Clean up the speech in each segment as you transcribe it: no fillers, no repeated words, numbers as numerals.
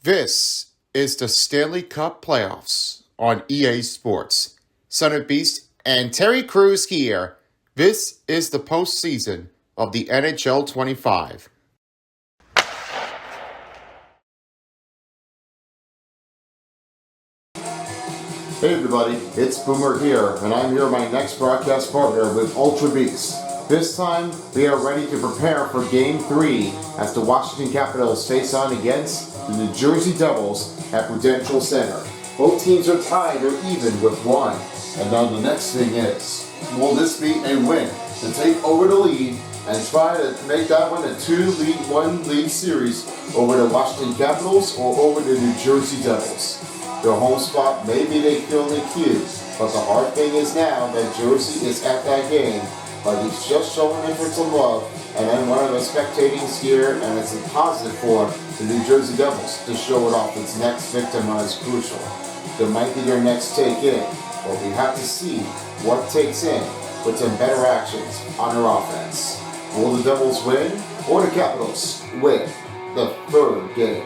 This is the Stanley Cup playoffs on EA Sports. Son of Beast and Terry Crews here. This is the postseason of the NHL 25. Hey everybody, it's Boomer here, and I'm here with my next broadcast partner with Ultra Beast. This time, we are ready to prepare for Game 3 as the Washington Capitals face on against the New Jersey Devils at Prudential Center. Both teams are tied or even with one. And now the next thing is, will this be a win to take over the lead and try to make that one a 1-lead series over the Washington Capitals or over the New Jersey Devils? Their home spot, maybe they feel the cue, but the hard thing is now that Jersey is at that game, but he's just showing it for some love, and then one of the spectating here, and it's a positive for the New Jersey Devils to show it off its next victim as crucial. There might be their next take in, but we have to see what takes in with some better actions on their offense. Will the Devils win, or the Capitals win the third game?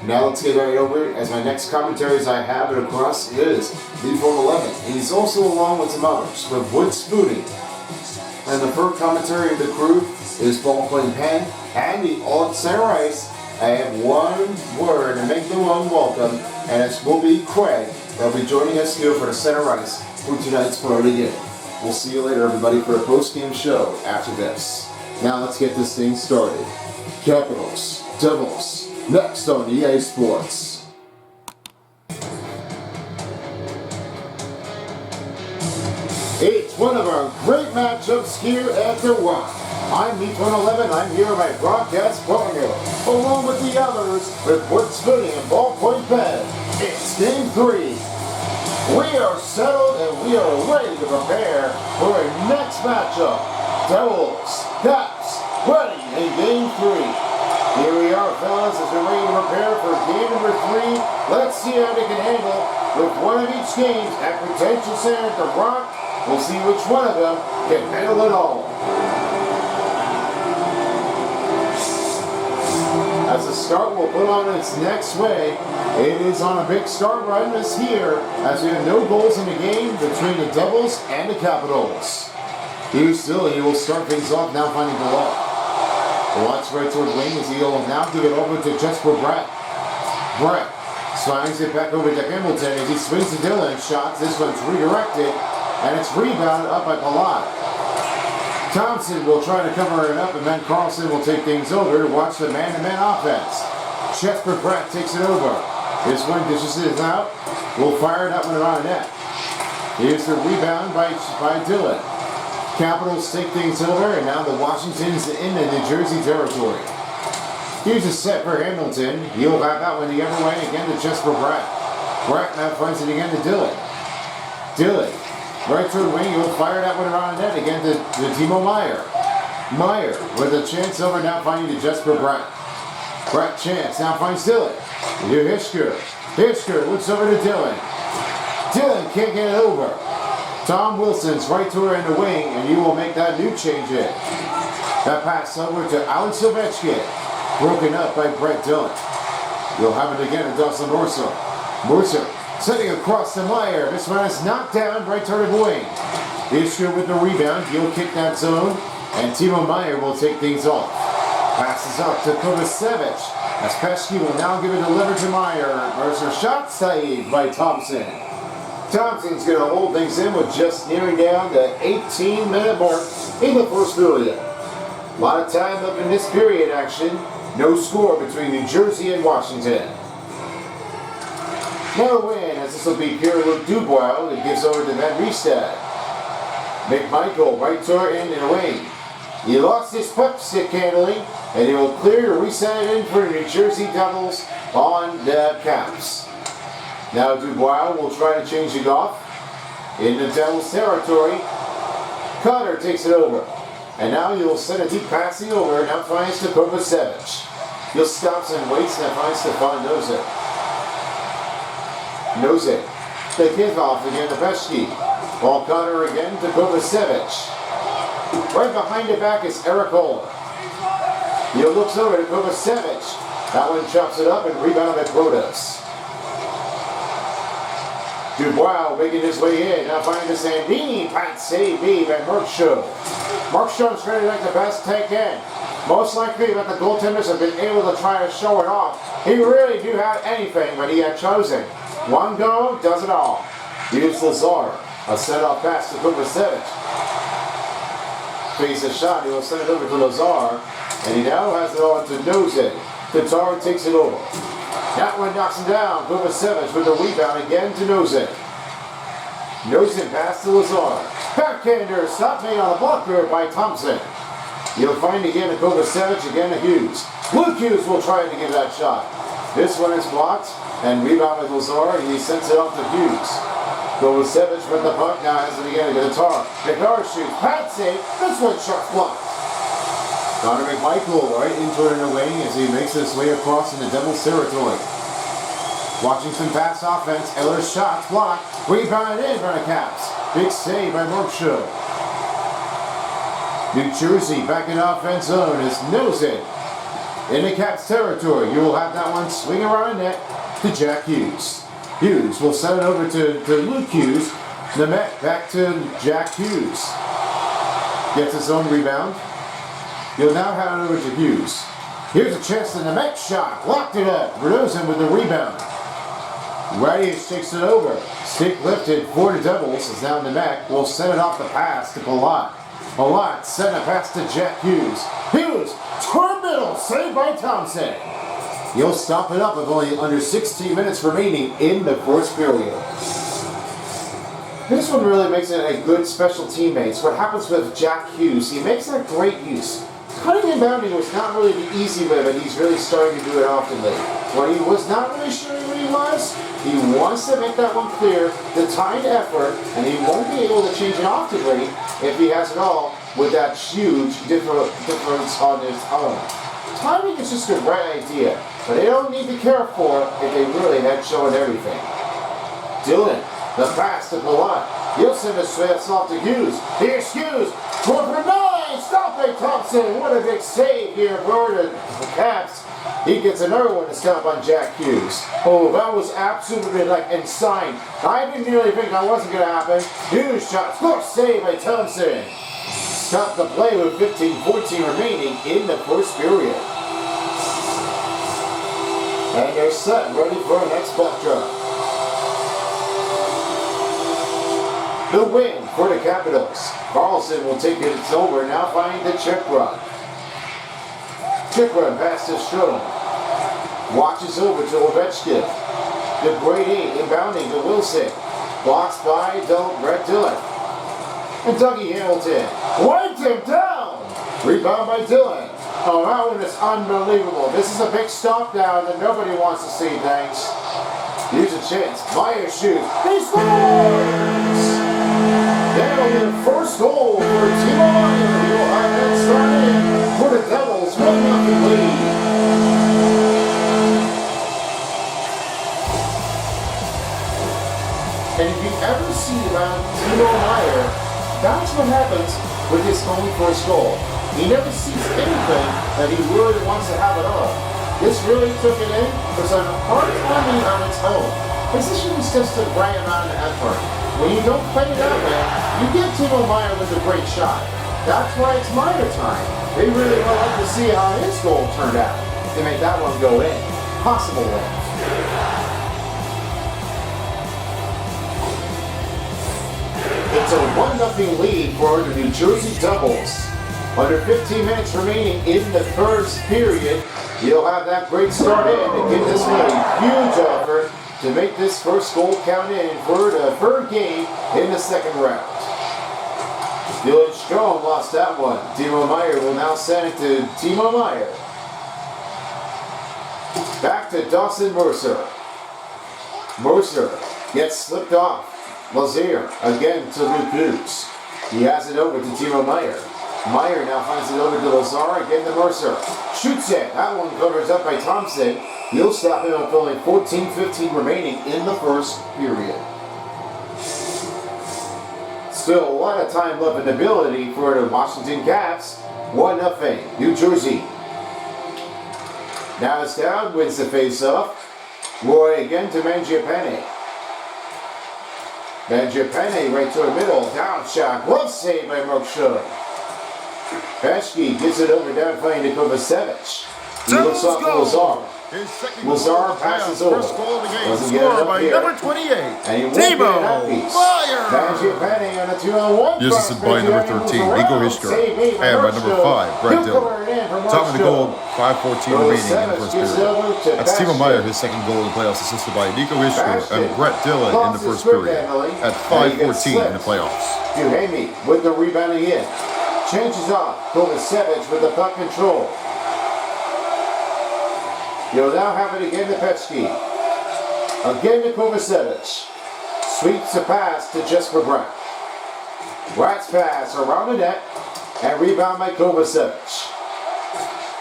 Now let's get right over it, as my next commentaries I have it across is the Form 11. And he's also along with some others, with Wood Spoonie. And the third commentary of the crew is Ballpoint Pen and the Alt Center Ice. I have one word to make them welcome, and it will be Craig. They'll be joining us here for the Center Ice for tonight's part of the game. We'll see you later, everybody, for a post-game show after this. Now let's get this thing started. Capitals, Devils, next on EA Sports. It's one of our great matchups here at the Rock. I'm Meat111, I'm here with my broadcast partner, along with the others, with Wood Spoonie and Ballpoint Pen. It's Game 3. We are settled and we are ready to prepare for our next matchup. Devils, Caps, ready in Game 3. Here we are, fellas, as we're ready to prepare for game number 3. Let's see how they can handle with one of each game at Prudential Center at the Rock. We'll see which one of them can handle it all. As the start will put on its next way, it is on a big start run this here, as we have no goals in the game between the Devils and the Capitals. Here still, he will start things off, now finding below. Watch right toward wing as he'll now give it over to Jesper Bratt. Bratt swings it back over to Hamilton as he swings to Dylan. Shots, this one's redirected, and it's rebounded up by Palat. Thompson will try to cover it up, and then Carlson will take things over to watch the man-to-man offense. Jesper Bratt takes it over. This one dishes it out. Will fire that one around net. Here's the rebound by Dylan. Capitals take things over, and now the Washington's in the New Jersey territory. Here's a set for Hamilton. He'll have that one the other way again to Jesper Bratt. Bratt now finds it again to Dylan. Dylan, right through the wing, he'll fire that one around net again to Timo Meier. Meier with a chance over, now finding to Jesper Bratt. Bratt chance, now finds Dylan. To Hishker. Hishker looks over to Dylan. Dylan can't get it over. Tom Wilson's right to her in the wing, and he will make that new change in. That pass over to Alex Ovechkin. Broken up by Brett Dillon. You'll have it again to Dawson Mercer. Mercer setting across to Meier. This one is knocked down right toward the wing. Ishka with the rebound. He'll kick that zone, and Timo Meier will take things off. Passes up to Kovacevic. As Pesky will now give it delivered to Meier. Mercer shot saved by Thompson. Thompson's going to hold things in with just nearing down the 18-minute mark in the first period. A lot of time up in this period action. No score between New Jersey and Washington. No win, as this will be Pierre-Luc Dubois that gives over to Van Riestad. McMichael right to her in the wing. He lost his puck stick handling, and he will clear to reset it in for the New Jersey Devils on the Caps. Now Dubois will try to change it off in the Devils territory. Cutter takes it over. And now he'll send a deep passing over. Now finds to Kovacevic. He'll stops and waits. Now finds Stefan Nozick. Nozick. The kickoff again to Pesky. Ball Cutter again to Kovacevic. Right behind the back is Eric Ola. He looks over to Kovacevic. That one chops it up and rebounded by Protas. Dubois making his way in. Now finding the Sandini. Pat save by Markshaw. Markshaw's ready to make the best take in. Most likely that the goaltenders have been able to try to show it off. He really do have anything, but he had chosen. One go does it all. Here's Lazar. A set-off pass to Kovacevic. Face a shot. He will send it over to Lazar. And he now has it on to Nose. Tatar takes it over. That one knocks him down. Kovacevic with the rebound again to Nose. Nose pass to Lazar. Backhander. Stop made on a blocker by Thompson. You'll find again a Kovacevic, again a Hughes. Luke Hughes will try to give that shot. This one is blocked and rebounded with Lazar, and he sends it off to Hughes. Kovacevic with the puck, now has it again to Tatar. Tatar shoots, Pat save, this one shot's blocked. Connor McMichael right into it in the wing as he makes his way across into Devils territory. Watching some pass offense, Eller's shot's blocked, rebounded in front of Caps. Big save by Markshaw. New Jersey back in offense zone is Nose. In the Caps territory, you will have that one swing around the net to Jack Hughes. Hughes will send it over to Luke Hughes. Nemec back to Jack Hughes. Gets his own rebound. He'll now hand it over to Hughes. Here's a chance to Nemec shot. Locked it up. Rosen with the rebound. Radius takes it over. Stick lifted for the Devils as now Nemec will send it off the pass to Palat. Palat sent a pass to Jack Hughes. Hughes, toward middle, saved by Thompson. He'll stop it up with only under 16 minutes remaining in the first period. This one really makes it a good special teammates. What happens with Jack Hughes, he makes that great use. Cutting and bounding was not really the easy way, but he's really starting to do it often lately. When he was not really sure what he wants to make that one clear, the timed effort, and he won't be able to change it oftenly if he has it all with that huge difference on his own. Timing is just a great idea, but they don't need to care for it if they really had shown everything. Dylan, the pass to Palat. He'll send a pass off to Hughes. Here's Hughes. Score for 9. Stop by Thompson. What a big save here for the Caps. He gets another one to stop on Jack Hughes. Oh, that was absolutely like insane. I didn't really think that wasn't going to happen. Hughes shot. Score save by Thompson. Stop the play with 15-14 remaining in the first period. And they're set, ready for the next puck drop. The win for the Capitals. Carlson will take it over, now finding the check run. Check run past to Strome. Watches over to Ovechkin. The Brady inbounding to Wilson. Blocks by Brett Dillon. And Dougie Hamilton wiped him down. Rebound by Dillon. Oh, that one is unbelievable. This is a big stop down that nobody wants to see, thanks. Here's a chance. Meyer shoots. He scores! That'll be the first goal for Timo Meyer. He'll have that started for the Devils. 1-0 lead. And if you ever see about Timo Meyer, that's what happens with his own first goal. He never sees anything that he really wants to have at all. This really took it in for some hard timing on its own. Position is just a right amount of effort. When you don't play it that way, you get Timo Meyer with a great shot. That's why it's Meyer time. They really would like to see how his goal turned out to make that one go in. Possible win. It's a 1-0 lead for the New Jersey Devils. Under 15 minutes remaining in the first period, you'll have that great start in to give this one a huge effort to make this first goal count in for the third game in the second round. Dylan Strome lost that one. Timo Meyer will now send it to Timo Meyer. Back to Dawson Mercer. Mercer gets slipped off. Lazier again to Luke Hughes. He has it over to Timo Meyer. Meyer now finds it over to Lazar, again to Mercer. Shoots it. That one covers up by Thompson. He'll stop him with only 14-15 remaining in the first period. Still a lot of time left and ability for the Washington Caps. 1-0, New Jersey. Now it's down, wins the face-off. Roy again to Mangiapane. Mangiapane right to the middle. Down shot. Glove save by Markshire. Peshke gets it over down playing to Kovacevic. He looks off to Lazar. Lazar passes over. Doesn't get it up here. Number 28, And he won't get that piece. Mangiapane on a 2-on-1. Yes, this is by number 13, Nico Hischer. And by number 5, Brett Dillon. Top of the goal, 5:14 remaining in the first period. That's Timo Meier, his second goal in the playoffs, assisted by Nico Hischer and Brett Dillon in the first period at 5:14 in the playoffs. Duhamel with the rebounding in. Changes off. Kovacevic with the puck control. You'll now have it again to Petsky. Again to Kovacevic. Sweeps the pass to Jesper Bratt. Bratt's pass around the net and rebound by Kovacevic.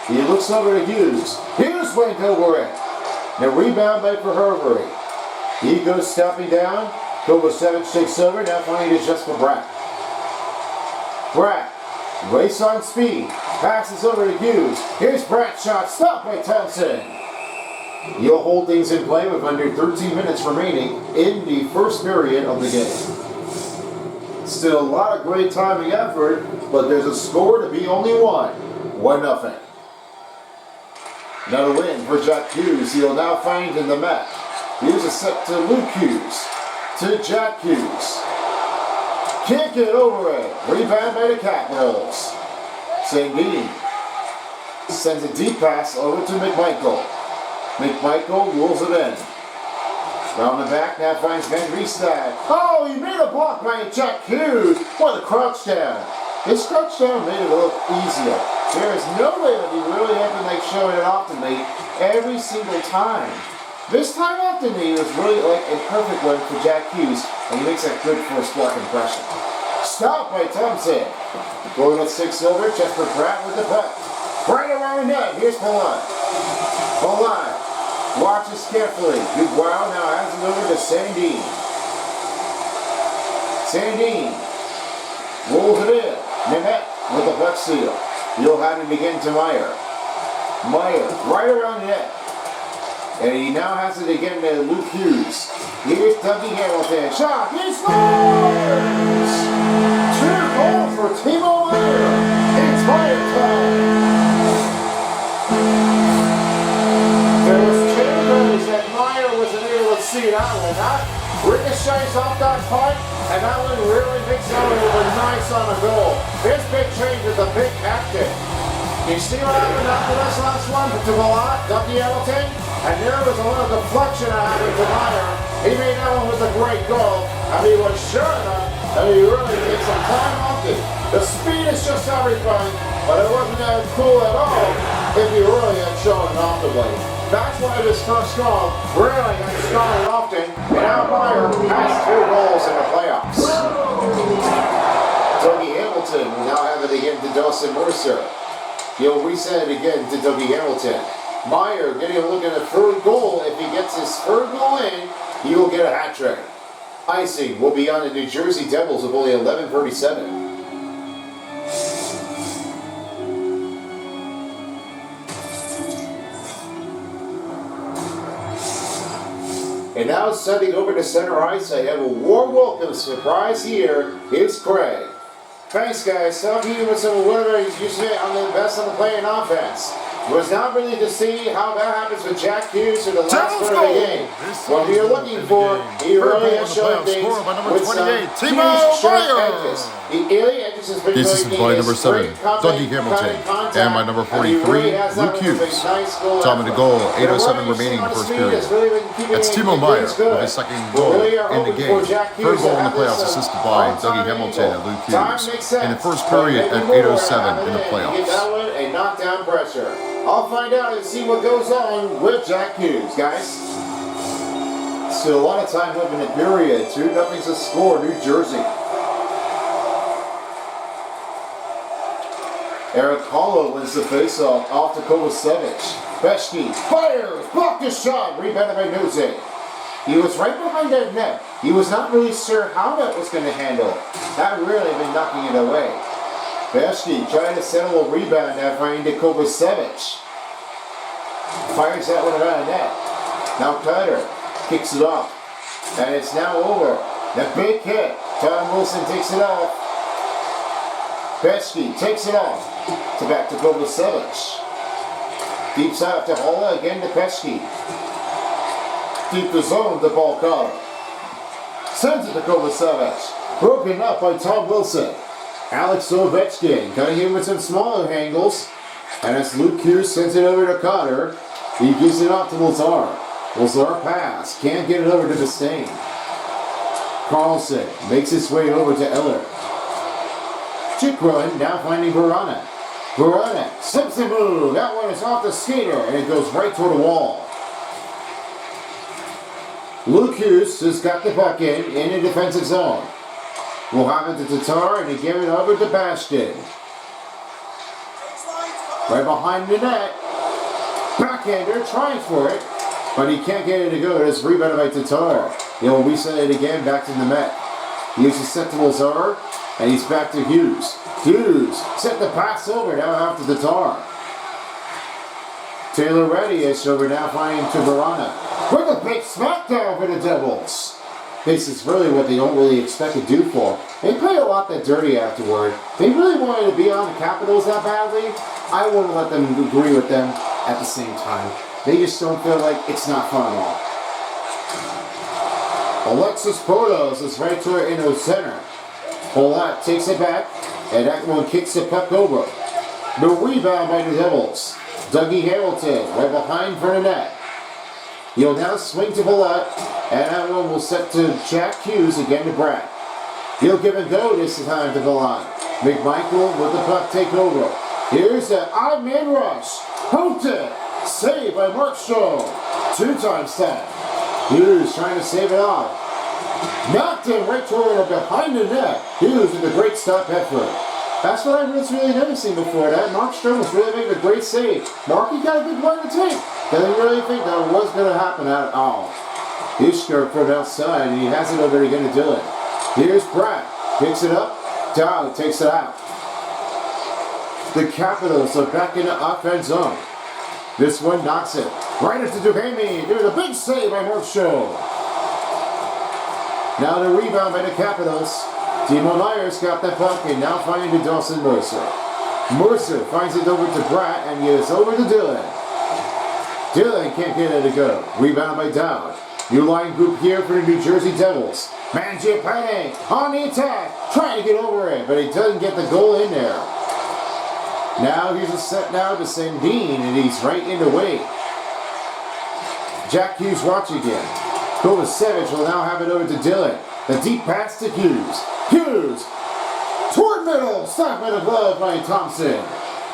He looks over to Hughes. Hughes went over it. The rebound by Verherveri. He goes stopping down. Kovacevic takes over. Now finally to Jesper Bratt. Bratt. Race on speed. Passes over to Hughes. Here's Bratt's shot. Stopped by Thompson. You'll hold things in play with under 13 minutes remaining in the first period of the game. Still a lot of great timing effort, but there's a score to be only one. 1-0. Another win for Jack Hughes. He'll now find in the match. Here's a set to Luke Hughes. To Jack Hughes. Kick it over it. Rebound by the Capitals. Sandin sends a deep pass over to McMichael. McMichael rolls it in. Round the back, now finds Van Riestad. Oh, he made a block by Jack Hughes. What a crouch down. His crouch down made it look easier. There is no way that he really had to showing it off to me every single time. This time off to me was really like a perfect one for Jack Hughes, and he makes a good first block impression. Stopped by Thompson. Going with 6 over, Jesper Bratt with the puck. Right around the net, here's Polan. Polan watches carefully. Dubois now has it over to Sandin. Sandin rolls it in. Nanette with the puck seal. You'll have it again to Meier. Meier right around the net. And he now has it again to Luke Hughes. Here's Dougie Hamilton. Shot. He scores! 2 goals for Timo Meier. It's Meier time. There was 2 goals that Meier wasn't able to see that one. That ricochets off that puck, and that one really makes out over nice on a goal. This big change is a big hectic. You see what happened after this last one to Malott, Dougie Hamilton? And there was a little deflection that happened to Meier. He made that one with a great goal, and he was sure enough that he really takes some time off it. The speed is just everything, but it wasn't that cool at all if he really had shown it optimally. That's why this first goal really got started often, and now Meier has 2 goals in the playoffs. Dougie Hamilton will now have it again to Dawson Mercer. He'll reset it again to Dougie Hamilton. Meier getting a look at a 3rd goal. If he gets his 3rd goal in, he will get a hat trick. Icing will be on the New Jersey Devils with only 11:37. And now sending over to center ice, I have a warm welcome surprise here. It's Craig. Thanks, guys. Some of you with some whatever usually on the best on the play in offense. It was not really to see how that happens with Jack Hughes in the last part of the game. What you're looking for, he really has shown things with some huge sharp edges. The alien edges has been this is by number 7, Dougie Hamilton, and by number 43, Luke Hughes. Time of the goal, 8:07 remaining in the first period. That's Timo Meier with his 2nd goal in the game. 3rd goal in the playoffs assisted by Dougie Hamilton and Luke Hughes in the first period at 8:07 in the playoffs. A knockdown pressure. I'll find out and see what goes on with Jack Hughes, guys. Still a lot of time left in the period. 2-0's the score, New Jersey. Eric Hollow wins the faceoff off to Kovacevic. Peshke fires, blocked his shot, rebounded by Nose. He was right behind that net. He was not really sure how that was going to handle. That really been knocking it away. Peshke trying to settle a rebound now finding to Kovacevic. Fires that one around the net. Now Cutter kicks it off. And it's now over. The big hit. Tom Wilson takes it off. Betsky takes it off. To back to Kovacevic. Deep side to Holla, again to Pesky. Deep the zone to ball Carter. Sends it to Kovacevic. Broken up by Tom Wilson. Alex Ovechkin cutting in with some smaller angles. And as Luke Hughes sends it over to Carter, he gives it off to Lazar. Lazar pass. Can't get it over to Mustaine. Carlson makes his way over to Eller. Chikrin now finding Verana. Verana slips the move. That one is off the skater and it goes right toward the wall. Luke Hughes has got the puck in the defensive zone. We'll have it to Tatar and he give it over to Bastion. Right behind the net. Backhander tries for it, but he can't get it to go. It's rebounded by Tatar. He'll reset it again back to the net. He uses set to Lazar, and he's back to Hughes. Hughes set the pass over now after Tatar. Taylor Reddy-ish over now finding to Verana. With a big smackdown for the Devils. This is really what they don't really expect to do for. They play a lot that dirty afterward. They really wanted to be on the Capitals that badly. I wouldn't let them agree with them at the same time. They just don't feel like it's not fun at all. Alexis Protos is right to her into center. Palat takes it back, and that one kicks the puck over. The rebound by the Devils. Dougie Hamilton right behind for the net. He'll now swing to Palat, and that one will set to Jack Hughes again to Brad. He'll give and go this time to the line. McMichael with the puck take over. Here's the odd man rush. Houghton, saved by Markstrom. 2-time stat. Hughes trying to save it off. Knocked him right toward the behind the net. Hughes with a great stop effort. That's what I've really never seen before. That Markstrom was really making a great save. Marky got a good one to take. Didn't really think that was going to happen at all. Ishker from outside, and he has it over again to Dylan. Here's Pratt. Picks it up. Down, takes it out. The Capitals are back in the offense zone. This one knocks it right into Duhamel. There's a big save by Markstrom. Now the rebound by the Capitals. Timo Myers got that puck and now finding to Dawson Mercer. Mercer finds it over to Pratt and gives over to Dylan. Dylan can't get it to go. Rebound by Dowd. New line group here for the New Jersey Devils. Mangiapane on the attack, trying to get over it, but he doesn't get the goal in there. Now here's a set now to Sandin, and he's right in the way. Jack Hughes watching again. Kovacevic will now have it over to Dylan. The deep pass to Hughes. Hughes! Toward middle! Stopped by the glove by Thompson.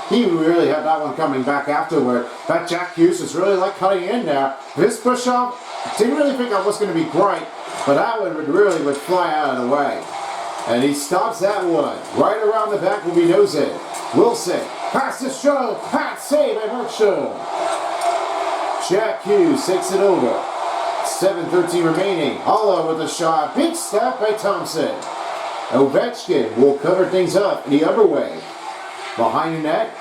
He really had that one coming back afterward. That Jack Hughes was really like cutting in there. This push-off, didn't really think that was going to be great, but that one would fly out of the way. And he stops that one. Right around the back will be Nosey. Wilson, pass to Show, pass save by Markstrom. Jack Hughes takes it over. 7:13 remaining. Holla with a shot. Big stop by Thompson. Ovechkin will cover things up in the other way. Behind the net.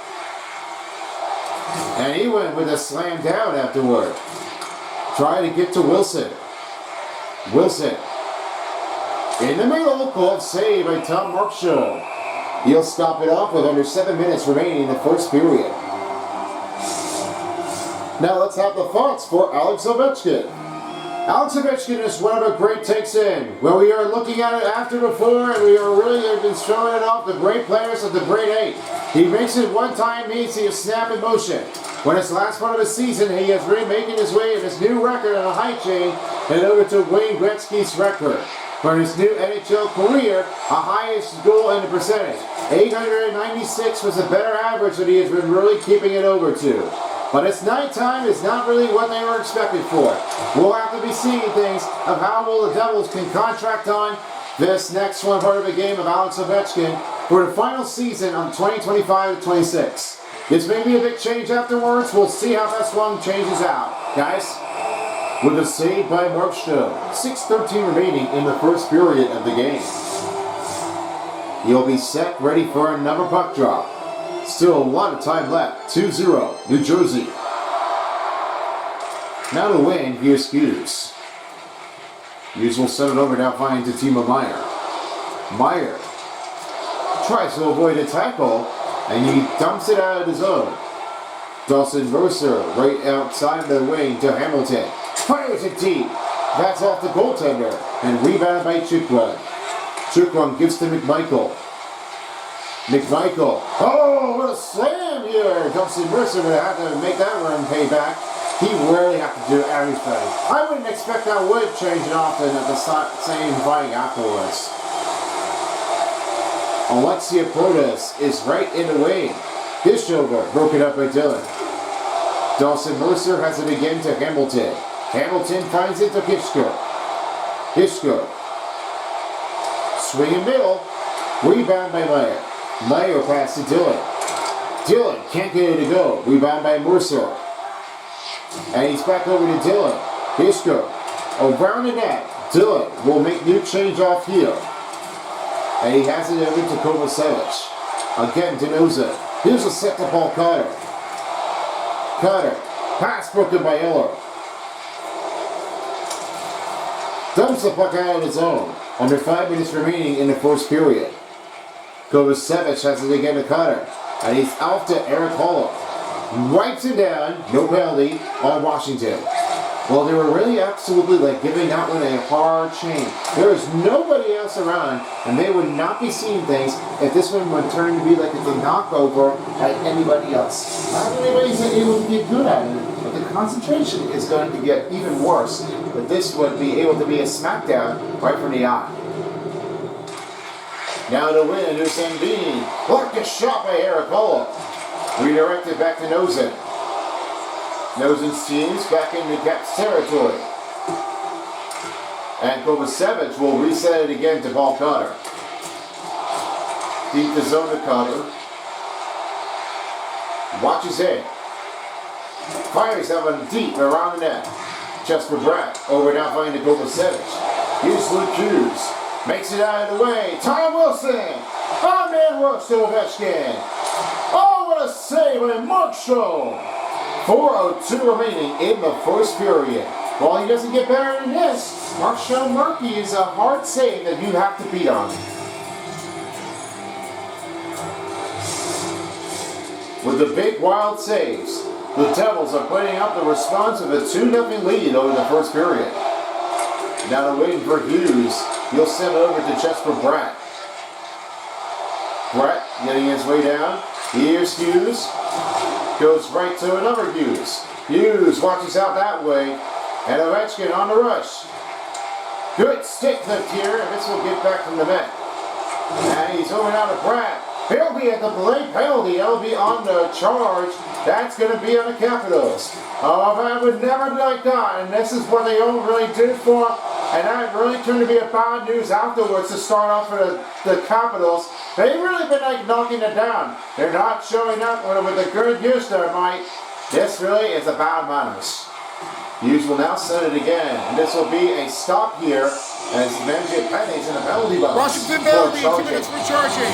And he went with a slam down afterward. Trying to get to Wilson. Wilson. In the middle. Called save by Tom Markstrom. He'll stop it off with under 7 minutes remaining in the first period. Now let's have the thoughts for Alex Ovechkin. Alex Ovechkin is one of the great takes in. Well, we are looking at it after before, and we are really have been showing it off the great players of the grade 8. He makes it one time, means he is snap in motion. When it's the last part of the season, he is really making his way in his new record on a high chain and over to Wayne Gretzky's record. For his new NHL career, a highest goal in the percentage. 896 was a better average that he has been really keeping it over to. But it's nighttime is not really what they were expected for. We'll have to be seeing things of how well the Devils can contract on this next one part of the game of Alex Ovechkin for the final season on 2025-26. This may be a big change afterwards. We'll see how this one changes out. Guys, with a save by Markstrom. 6:13 remaining in the first period of the game. He'll be set, ready for another puck drop. Still a lot of time left. 2-0, New Jersey. Now to win, here's Hughes. Hughes will send it over now flying to Timo Meier. Meier tries to avoid a tackle, and he dumps it out of his own. Dawson Mercer right outside the wing to Hamilton. Fires it deep. That's off the goaltender, and rebounded by Chukwan. Chukwan gives to McMichael. McMichael. Oh, what a slam here! Dawson Mercer would have to make that run pay back. He really have to do everything. I wouldn't expect that would change it often at the same fighting afterwards. Alexia Portas is right in the wing. His shoulder broken up by Dylan. Dawson Mercer has it again to Hamilton. Hamilton finds it to Hitchcock. Hitchcock. Swing in middle. Rebound by Meyer. Meyer pass to Dylan. Dylan can't get it to go. Rebound by Mercer. And he's back over to Dylan. Hitchcock. Around the net. Dylan will make new change off here. And he has it over to Kovacevic. Again, Denoza. Here's a set to Paul Carter. Carter. Pass broken by Eller. Dumps the puck out of his own. Under 5 minutes remaining in the first period. Kovacevic has it again to Carter. And he's out to Eric Holler. Wipes it down. No penalty on Washington. Well, they were really absolutely like giving that one a hard chain. There is nobody else around, and they would not be seeing things if this one would turn to be like it's a knockover at anybody else. Not everybody's able to get good at it, but the concentration is going to get even worse. But this would be able to be a smackdown right from the eye. Now to win, Usain Bean. Blocked a shot by Eric Holler. Redirected back to Nosen. Nosen's team's back into Caps territory. And Kovacevic will reset it again to Paul Carter. Deep the zone to Carter. Watches in. Fires that one deep around the net. Jesper Bratt over now finding Kovacevic. Here's Luke Hughes. Makes it out of the way. Tom Wilson. On-man rush to Ovechkin. Oh, what a save by Markstrom. 4:02 remaining in the first period. Well, he doesn't get better than this. Markstrom Murphy is a hard save that you have to beat on. With the big wild saves, the Devils are putting up the response of a 2-0 lead over the first period. Now they're waiting for Hughes. He'll send it over to Jesper Bratt. Bratt getting his way down. Here's Hughes. Goes right to another Hughes. Hughes watches out that way. And Ovechkin on the rush. Good stick lift here, and this will get back from the net. And he's over now to Bratt. He'll be at the blade penalty. He'll be on the charge. That's going to be on the Capitals. Oh, I would never like that. And this is what they don't really do for. And that really turned to be a bad news afterwards to start off for the Capitals. They've really been like knocking it down. They're not showing up with a good use there, Mike. This really is a bad manners. Hughes will now send it again. And this will be a stop here as Benji Penny's in a penalty box. Washington penalty, 2 minutes for charging.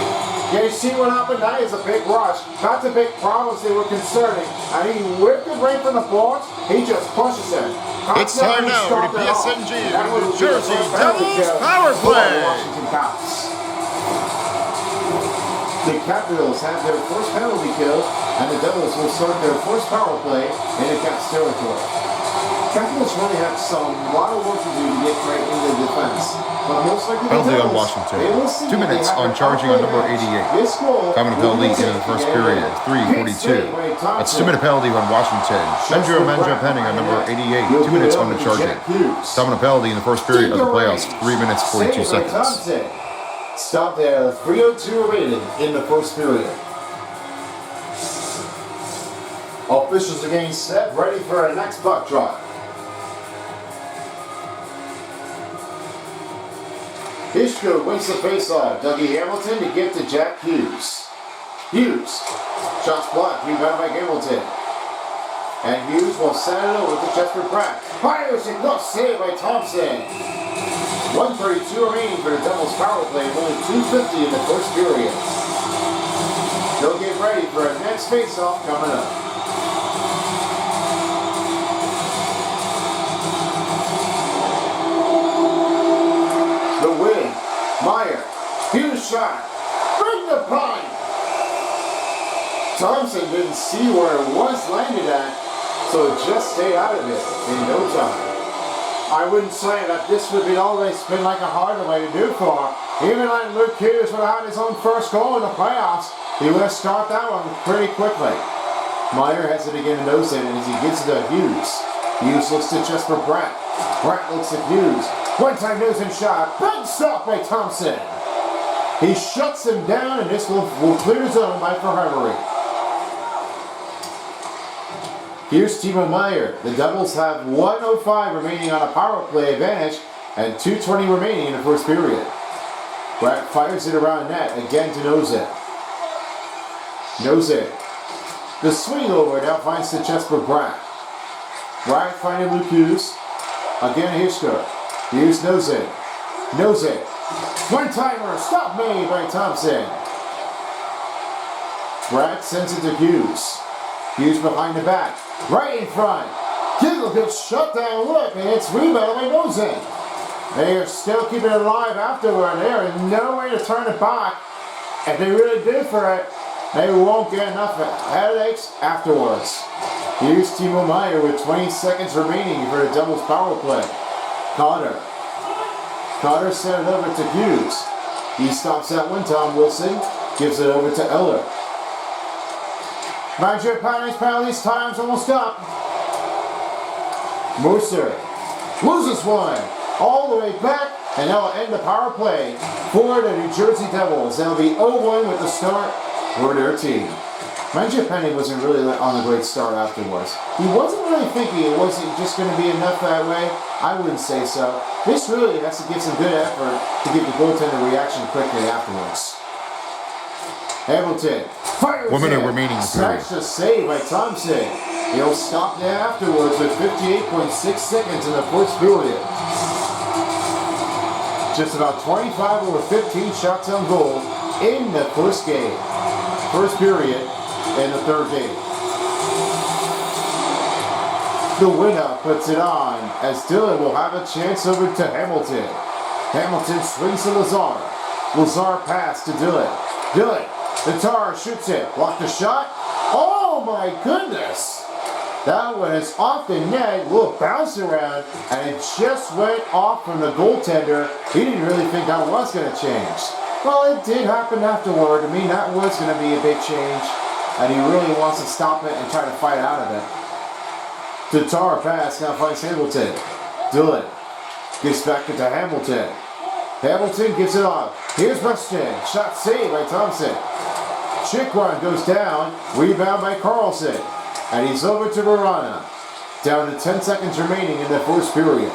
Yeah, you see what happened? That is a big rush. That's a big problem they were concerning. And he whipped it right from the box. He just pushes it. It's time now for the PSNG New Jersey Devils Power Play. Washington Caps. The Capitals have their first penalty kill, and the Devils will start their first power play in the Caps territory. Capitals really have some lot of work to do to get right into the defense. But most likely Penalty on Washington. 2 minutes on charging on number 88. Time of penalty in the first period, 3:42. That's 2 minute penalty on Washington. Benjo Manjapani on number 88. 2 minutes on the charging. Time of penalty in the first period of the playoffs, 3 minutes 42 seconds. Stop there, 3:02 remaining in the first period. Officials are getting set, ready for our next puck drop. Hishko wins the faceoff. Dougie Hamilton to give to Jack Hughes. Hughes. Shots blocked. Rebound by Hamilton. And Hughes will send it over to Jesper Bratt. Fires it. Glove save by Thompson. 1:32 remaining for the Devils power play. Only 2:50 in the first period. They'll get ready for a next faceoff coming up. shot. Bring the pine. Thompson didn't see where it was landed at, so it just stayed out of it in no time. I wouldn't say that this would be always been like a harder way to do for. Even like Luke Hughes would have had his own first goal in the playoffs, he would have started that one pretty quickly. Meyer has it again in nose it, and as he gets it to Hughes. Hughes looks to just for Brett. Brett looks at Hughes. One-time nose and shot. Big stop by Thompson. He shuts him down, and this will clear the zone by Ferrari. Here's Timo Meyer. The Devils have 1:05 remaining on a power play advantage and 2:20 remaining in the first period. Brett fires it around net again to Nose. Nose. The swing over now finds the chest for Brett. Brett finding Luke Hughes. Again Hishker. Hughes Nose. Nose. One-timer. Stop made by Thompson. Brett sends it to Hughes. Hughes behind the back. Right in front. Giggle gets shut down. Look, and it's rebounded by Nose. They are still keeping it alive afterward. There is no way to turn it back. If they really do for it, they won't get enough headaches afterwards. Here's Timo Meyer with 20 seconds remaining for the Devils power play. Cotter. Cotter sent it over to Hughes. He stops that one. Tom Wilson gives it over to Eller. Major penalties, time's almost up. Mercer loses one. All the way back, and that will end the power play for the New Jersey Devils. They'll be 0-1 with the start for their team. Mangiapane wasn't really on a great start afterwards. He wasn't really thinking it wasn't just going to be enough that way. I wouldn't say so. This really has to give some good effort to give the goaltender reaction quickly afterwards. Hamilton fires 1 minute remaining in the period. Smash the save by Thompson. He'll stop there afterwards with 58.6 seconds in the first period. Just about 25 over 15 shots on goal in the first game. First period in the third game. The winner puts it on as Dylan will have a chance over to Hamilton. Hamilton swings to Lazar. Lazar pass to Dylan. Dylan, the Tar shoots it. Block the shot. Oh my goodness! That one is off the net, will bounce around, and it just went off from the goaltender. He didn't really think that was going to change. Well, it did happen afterward. I mean, that was going to be a big change, and he really wants to stop it and try to fight out of it. Tatar pass now finds Hamilton. Dylan gets back into Hamilton. Hamilton gives it off. Here's Weston. Shot saved by Thompson. Chick run goes down. Rebound by Carlson. And he's over to Verana. Down to 10 seconds remaining in the first period.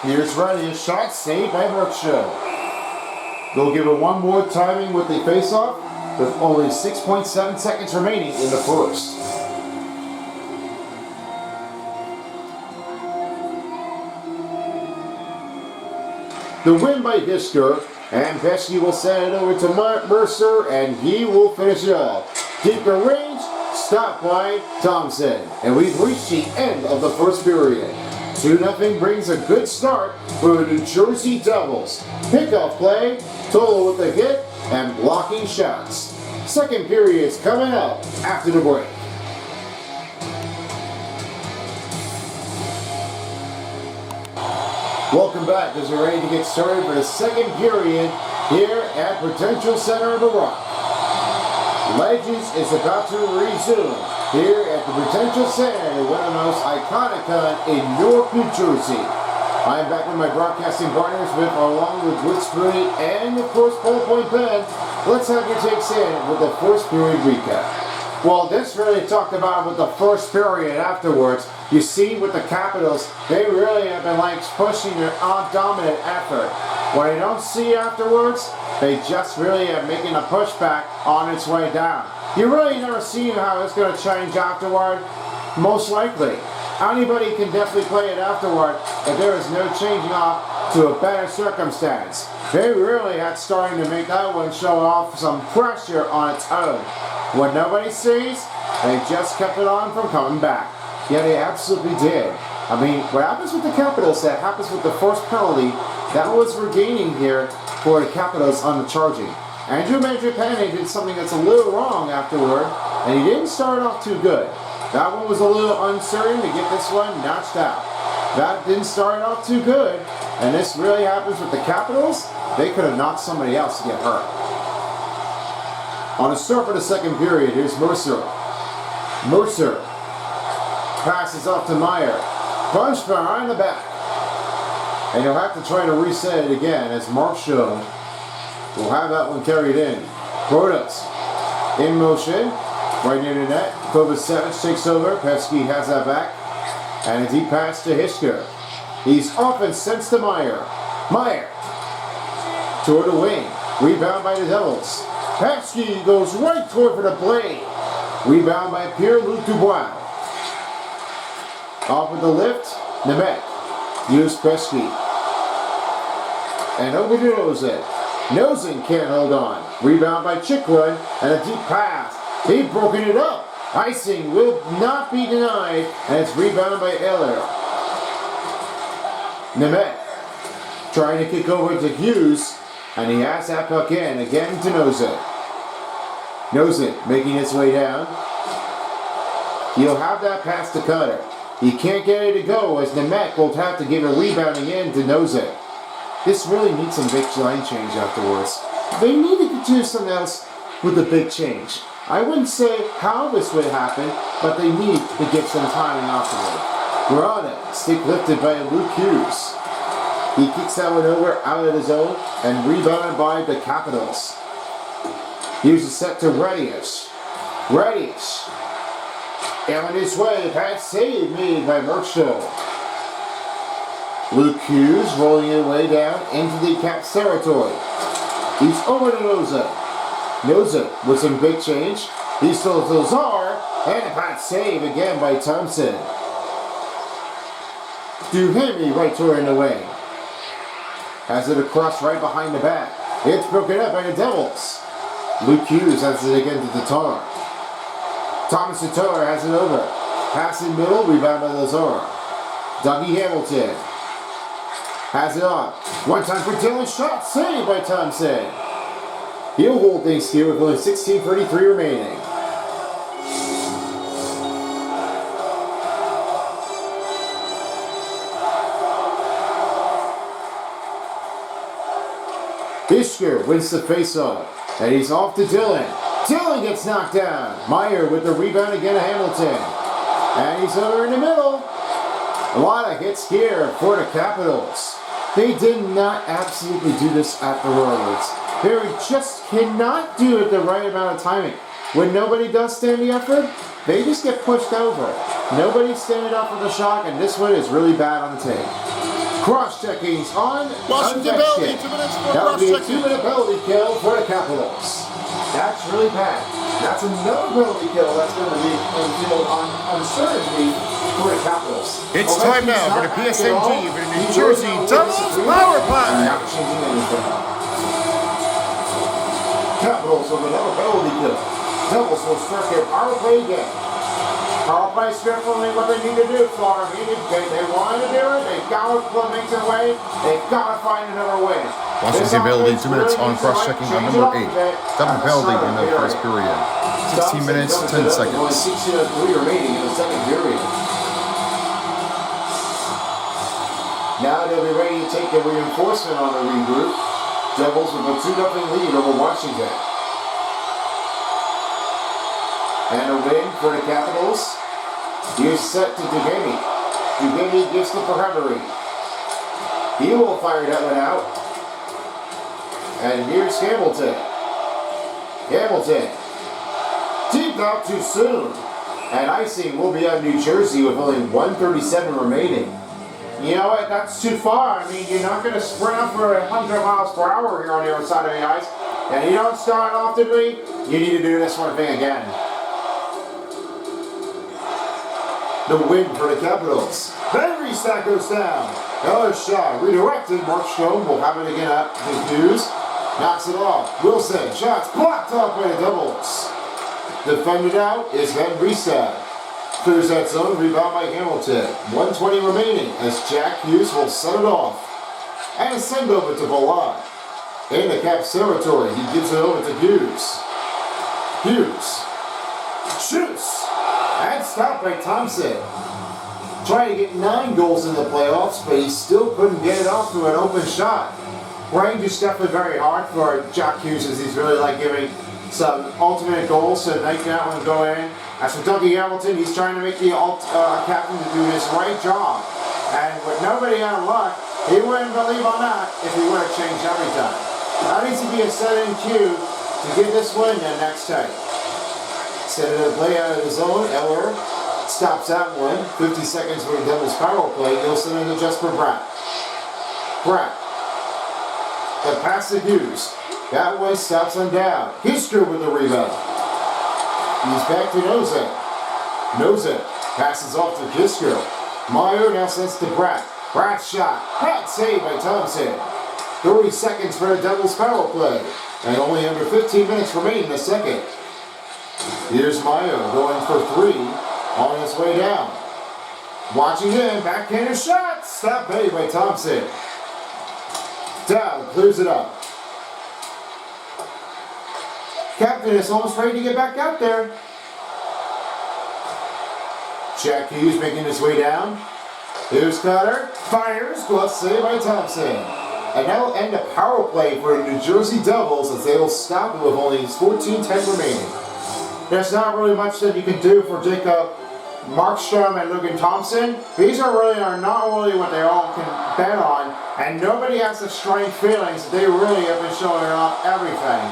Here's Reddy. A shot saved by Berkshire. They'll give it one more timing with the face-off with only 6.7 seconds remaining in the first. The win by Hisker, and Pesky will send it over to Mercer, and he will finish it off. Keep your range, stop by Thompson. And we've reached the end of the first period. 2-0 brings a good start for the New Jersey Devils. Pickoff play, total with a hit, and blocking shots. Second period is coming up after the break. Welcome back as we're ready to get started for the second period here at Prudential Center of the Rock. Legends is about to resume here at the Prudential Center, one of the most iconic in Newark, New Jersey. I am back with my broadcasting partners along with Woods Bruni and of course Ballpoint Ben. Let's have your takes in with the first period recap. Well, this really talked about with the first period afterwards. You see with the Capitals, they really have been like pushing their dominant effort. What you don't see afterwards, they just really are making a pushback on its way down. You really never see how it's going to change afterward, most likely. Anybody can definitely play it afterward if there is no changing off to a better circumstance. They really had starting to make that one show off some pressure on its own. What nobody sees, they just kept it on from coming back. Yeah, they absolutely did. I mean, what happens with the Capitals, that happens with the first penalty, that was regaining here for the Capitals on the charging. Andrew Mangiapane did something that's a little wrong afterward, and he didn't start off too good. That one was a little uncertain to get this one notched out. That didn't start off too good, and this really happens with the Capitals. They could have knocked somebody else to get hurt. On the start for the second period, here's Mercer. Mercer passes off to Meyer. Punch behind the back. And he'll have to try to reset it again as Markstrom will have that one carried in. Protas in motion. Right near the net. Kovacevic takes over. Pesky has that back. And a deep pass to Hisker. He's off and sends to Meyer. Meyer toward the wing. Rebound by the Devils. Pesky goes right toward for the blade. Rebound by Pierre-Luc Dubois. Off with the lift. Nemec. Use Pesky. And over to Nozen. Nozen can't hold on. Rebound by Chikrin. And a deep pass. They've broken it up. Icing will not be denied. And it's rebounded by Eller. Nemec trying to kick over to Hughes. And he has that puck in. Again to Nozen. Nozen making his way down. He'll have that pass to Cutter. He can't get it to go as Nemec will have to give a rebounding in to Nozen. This really needs some big line change afterwards. They need to do something else with the big change. I wouldn't say how this would happen, but they need to get some timing afterward. Grana, stick lifted by Luke Hughes. He kicks that one over out of the zone and rebounded by the Capitals. Here's a set to Radius. Radius. And on his way, pass save made by Markstrom. Luke Hughes rolling it way down into the Caps territory. He's over to Noza. Noza with some big change. He's still Lazar. And a pass save again by Thompson. Duhemi right toward in the wing. Has it across right behind the back. It's broken up by the Devils. Luke Hughes has it again to Tatar. Thomas Tatar has it over. Pass in middle, rebound by Lazar. Dougie Hamilton has it on. One time for Dylan, shot saved by Thompson. He'll hold things here with only 16:33 remaining. Hisker wins the faceoff, and he's off to Dylan. Dylan gets knocked down. Meyer with the rebound again to Hamilton. And he's over in the middle. A lot of hits here for the Capitals. They did not absolutely do this afterwards. They just cannot do it the right amount of timing. When nobody does stand the effort, they just get pushed over. Nobody's standing up for the shot, and this one is really bad on the tape. Cross-checking's on. Washington penalty, 2 minutes for that would be a cross-checking. 2-minute penalty kill for the Capitals. That's really bad. That's another penalty kill that's going to be on uncertainty for the Capitals. It's time now for the PSNG for the New Jersey Devils Power Play. Not changing anything. Capitals with another penalty kill. Devils will start their power play again. Power play is definitely what they need to do, Florida. They want to do it. They've got to make their way. They've got to find another way. Washington penalty, 2 minutes on cross-checking on number 8. Double penalty in the first period. 16 minutes, 10 seconds. Only 16:03 remaining in the second period. Now they'll be ready to take the reinforcement on the regroup. Devils with a 2-0 lead over Washington. And a win for the Capitals. Here's set to Duhemi. Duhemi gives to Henry. He will fire that one out. And here's Hamilton. Hamilton. Deep out too soon. And icing will be on New Jersey with only 1:37 remaining. You know what? That's too far. I mean, you're not going to sprint up for 100 miles per hour here on the other side of the ice. And you don't start oftenly. You need to do this one thing again. The win for the Capitals. Henry Stack goes down. Another shot redirected. Markstrom will have it again up. Hughes knocks it off. Wilson shots blocked off by the Devils. Defended out is Henry Stack. Clears that zone. Rebound by Hamilton. 1:20 remaining as Jack Hughes will set it off. And a send over to Volant. in the Caps territory. He gives it over to Hughes. Hughes shoots and stopped by Thompson. Trying to get 9 goals in the playoffs, but he still couldn't get it off to an open shot. Range is definitely very hard for Jack Hughes, as he's really like giving some ultimate goals to make that one go in. As for Dougie Hamilton, he's trying to make the captain to do his right job. And with nobody out of luck, he wouldn't believe on that if he would have changed every time. That needs to be a set-in cue to get this win the next time. Instead of the play out of the zone, Eller stops that one. 50 seconds for the Devils power play. He'll send it to Jesper Bratt. Bratt. The pass to Hughes. That one stops him down. Hisker with the rebound. He's back to Nozek. Nozek passes off to Hisker. Meyer now sends to Bratt. Bratt's shot. Bratt saved by Thompson. 30 seconds for the Devils power play. And only under 15 minutes remaining in the second. Here's Meyer going for 3 on his way down. Watching him, backhanded shot. Stop made by Thompson. Down, clears it up. Captain is almost ready to get back out there. Jack Hughes making his way down. Here's Cutter. Fires. Glove saved by Thompson. And that will end the power play for the New Jersey Devils, as they will stop it with only 14:10 remaining. There's not really much that you can do for Jacob Markstrom and Logan Thompson. These are not really what they all can bet on, and nobody has the strange feelings that they really have been showing off everything.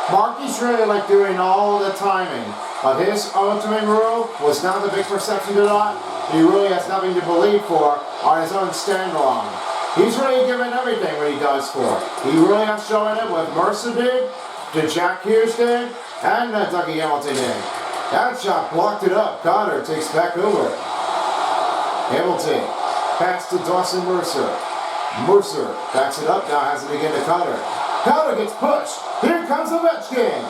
Marky's really like doing all the timing, but his ultimate rule was not the big perception to that. He really has nothing to believe for on his own standalone. He's really giving everything what he does for. He really has shown it with Mercer did, to Jack Hughes did, and Dougie Hamilton did. That shot blocked it up. Cotter takes back over. Hamilton pass to Dawson Mercer. Mercer backs it up now, has it again to Cotter. Cotter gets pushed. Here comes Ovechkin.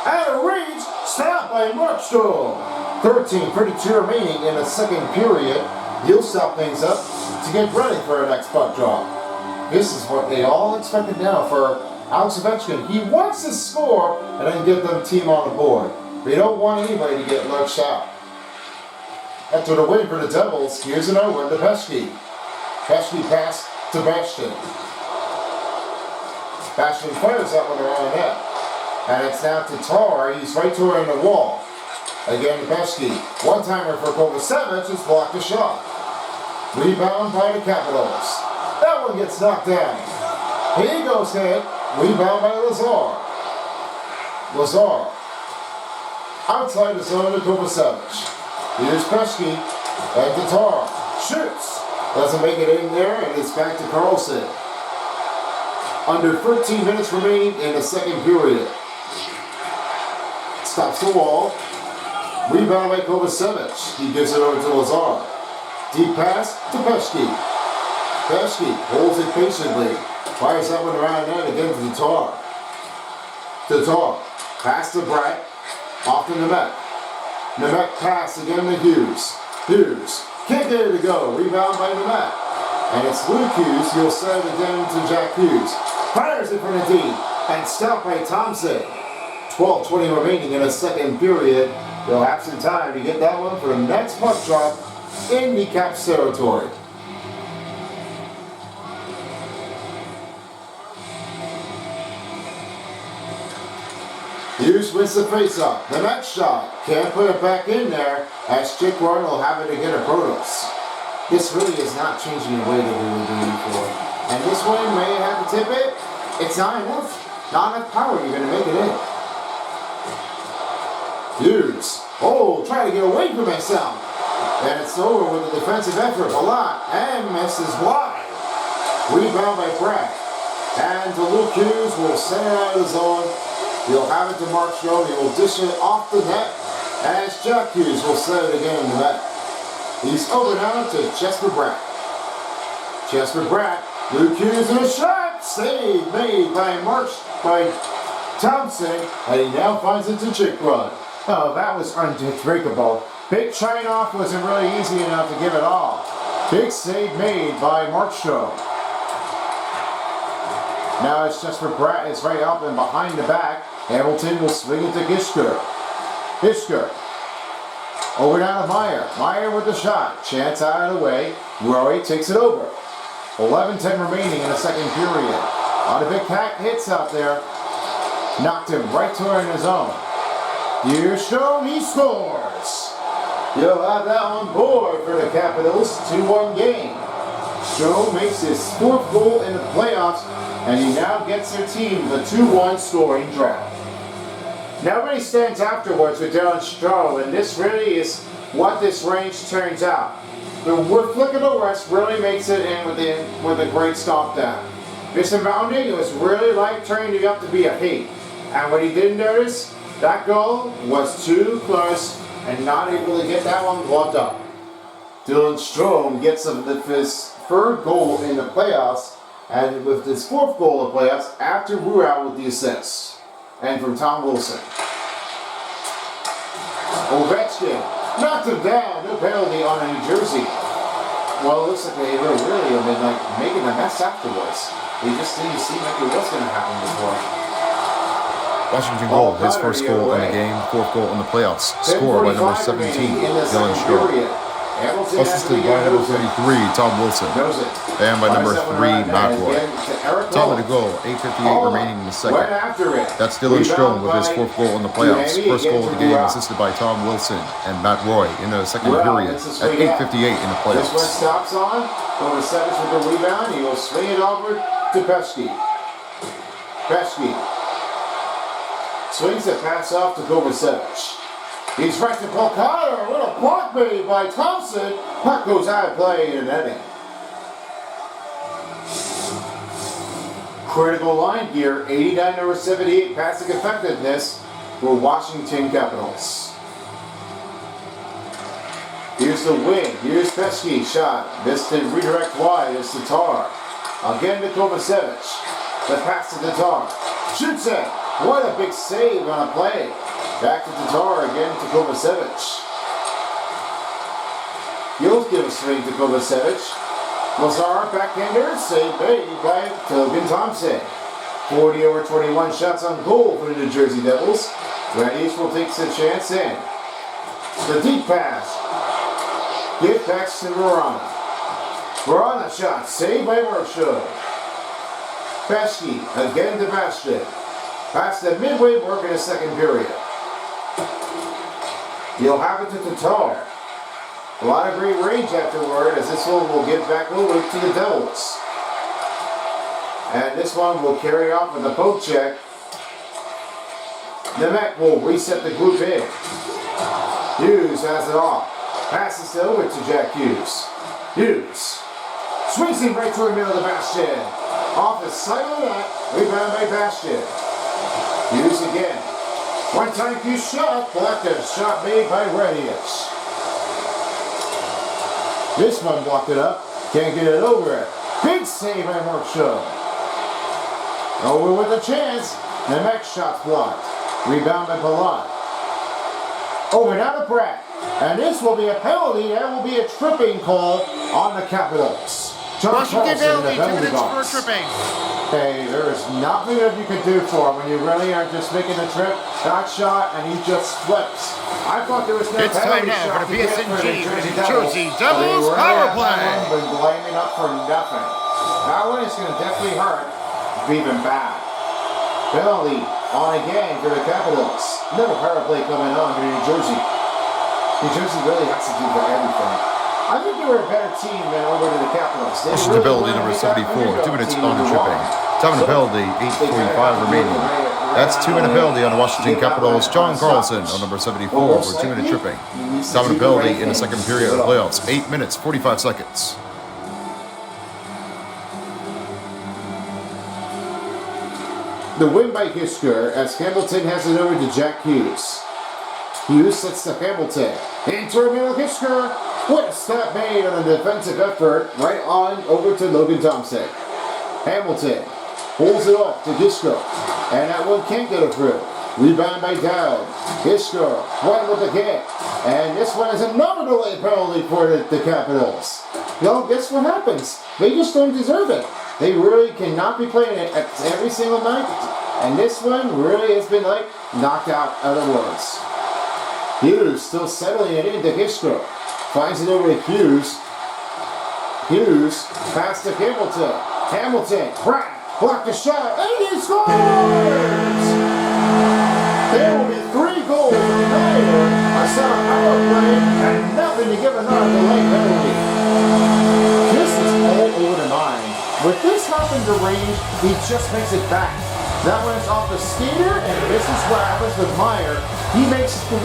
Out of reach, stopped by Markstrom. 13:32 remaining in the second period. He'll stop things up to get ready for our next puck drop. This is what they all expected now for Alex Ovechkin. He wants to score and then get the team on the board. They don't want anybody to get lurched out. After the win for the Devils, here's an over to Pesky. Pesky pass to Bastion. Bastion fires that one around the net. And it's now to Tar. He's right to her in the wall. Again to Pesky. One-timer for Kovacevic has blocked the shot. Rebound by the Capitals. That one gets knocked down. He goes hit. Rebound by Lazar. Lazar. Outside the zone to Kovacevic. Here's Pesky. And Tatar. Shoots. Doesn't make it in there, and it's back to Carlson. Under 13 minutes remaining in the second period. Stops the wall. Rebound by Kovacevic. He gives it over to Lazar. Deep pass to Pesky. Pesky holds it patiently. Fires that one around net again to Tatar. Tatar. Pass to Bratt. Off to Nemec. Nemec pass again to Hughes. Hughes. Can't get it to go. Rebound by Nemec. And it's Luke Hughes. He'll send it again to Jack Hughes. Fires it from the deep. And stopped by Thompson. 12:20 remaining in the second period. They'll have some time to get that one for the next puck drop in the Caps territory. Hughes wins the face-off. The next shot can't put it back in there, as Chikron will have it again at Protos. This really is not changing the way that we were doing before. And this one may have to tip it. It's not enough. Not enough power even to make it in. Hughes. Oh, trying to get away from himself. And it's over with a defensive effort. A lot. And misses wide. Rebound by Bratt. And to Luke Hughes will send it out of the zone. He'll have it to Markstrom. He will dish it off the net. As Jack Hughes will set it again in the net. He's over now to Jesper Bratt. Jesper Bratt. Luke Hughes in a shot. Save made by Thompson. And he now finds it to Chikron. Oh, that was unbreakable. Big shine off wasn't really easy enough to give it all. Big save made by Markstrom. Now it's just for Pratt. It's right up and behind the back. Hamilton will swing it to Gishker. Gishker. Over down to Meyer. Meyer with the shot. Chance out of the way. Roy takes it over. 11-10 remaining in the second period. A lot of big hits out there. Knocked him right to her in his own. Here's Stone. He scores. You'll have that on board for the Capitals. 2-1 game. Stone makes his 4th goal in the playoffs, and he now gets their team the 2-1 scoring drought. Now everybody stands afterwards with Dylan Stroh, and this really is what this range turns out. The flick of the wrist really makes it in with a great stomp down. Mr. Mounting, it was really like turning it up to be a heat. And what he didn't notice, that goal was too close and not able to get that one gloved up. Dylan Strome gets his 3rd goal in the playoffs, and with his 4th goal in the playoffs after Ruau with the assist. And from Tom Wilson. Ovechkin knocked him down. No penalty on New Jersey. Well, it looks like they really have been making a mess afterwards. They just didn't seem like it was going to happen before. Washington goal, his 1st goal in the game, 4th goal in the playoffs. Scored by number 17, Dylan Stroh. Assisted by number 33, Tom Wilson. And by number 3, McRoy. Top of the goal, 8:58 remaining in the second. That's Dylan Strome with his 4th goal in the playoffs. 1st goal of the game assisted by Tom Wilson and Matt Roy in the second period at 8:58 in the playoffs. This one stops on. Kovacevic with the rebound. He will swing it over to Pesky. Pesky swings the pass off to Kovacevic. He's right to Paul Cotter. A little block made by Thompson. Puck goes out of play in the netting. Critical line gear, 89/78 passing effectiveness for Washington Capitals. Here's the wing. Here's Pesky. Shot. Missed and redirect wide. It's Tatar. Again to Kovacevic. The pass to Tatar. Shoots it. What a big save on a play. Back to Tatar again to Kovacevic. He'll give a swing to Kovacevic. Lazar backhander, save made by Logan Thompson. 40/21 shots on goal for the New Jersey Devils. Radish will take the chance in. The deep pass. Give back to Verona. Verona shot, saved by Marshall. Pesky again to Bastian. Past the midway mark in the second period. You'll have it to Tatar. A lot of great range afterward, as this one will get back over to the Devils. And this one will carry off with a poke check. Nemec will reset the group in. Hughes has it off. Passes it over to Jack Hughes. Hughes swings him right through the middle of the Bastion. Off the side of the net, rebound by Bastion. Hughes again. One-time Hughes shot, collected. Shot made by Radius. This one blocked it up. Can't get it over it. Big save by Marshall. Over with a chance. The next shot's blocked. Rebound by Palat. Over now to Pratt. And this will be a penalty. That will be a tripping call on the Capitals. Washington penalty, 2 minutes for tripping. Hey, there is nothing that you can do for him when you really are just making a trip. That shot, and he just flips. I thought there was no It's time now for the PSNG for the New Jersey Devils power play. Been blaming up for nothing. That one is going to definitely hurt. Even bad. Penalty on again for the Capitals. Another power play coming on for New Jersey. New Jersey really has to do for everything. I think they were a better team than over to the Capitals. Washington penalty number 74, 2 minutes on the tripping. Time of the penalty, 8:45 remaining. That's 2-minute penalty on the Washington Capitals. John Carlson on number 74 for 2-minute tripping. Time of the penalty in the second period of the playoffs, 8 minutes, 45 seconds. The win by Hisker as Hamilton has it over to Jack Hughes. Hughes sets to Hamilton. Into middle Hisker. What a step made on a defensive effort right on over to Logan Thompson. Hamilton pulls it off to Hisker. And that one can't get it through. Rebound by Dowd. Hisker, one with the kick. And this one is another delay penalty for the Capitals. No, guess what happens? They just don't deserve it. They really cannot be playing it every single night. And this one really has been like knocked out of the woods. Hughes still settling it into Hishko. Finds it over to Hughes. Hughes pass to Hamilton. Hamilton, crack, block the shot, and he scores! There will be 3 goals for Meyer. A sound power play, and nothing to give another delay penalty. This is all over the mind. With this happen to range, he just makes it back. That one is off the skater, and this is what happens with Meyer. He makes 3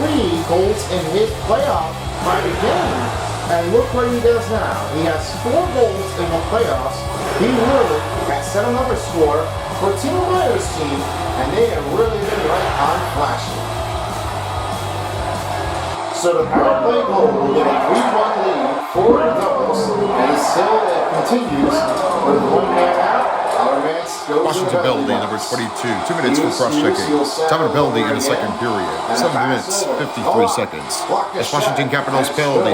goals in his playoff by the game. And look what he does now. He has 4 goals in the playoffs. He really has set another score for Timo Meyer's team, and they have really been right on flashing. So the power play goal will get a 3-1 lead for the Devils, and it still continues with 1 man out. Washington penalty number 22. 2 minutes for cross-checking. Time of penalty in the second period. 7 minutes, 53 seconds. It's Washington Capitals penalty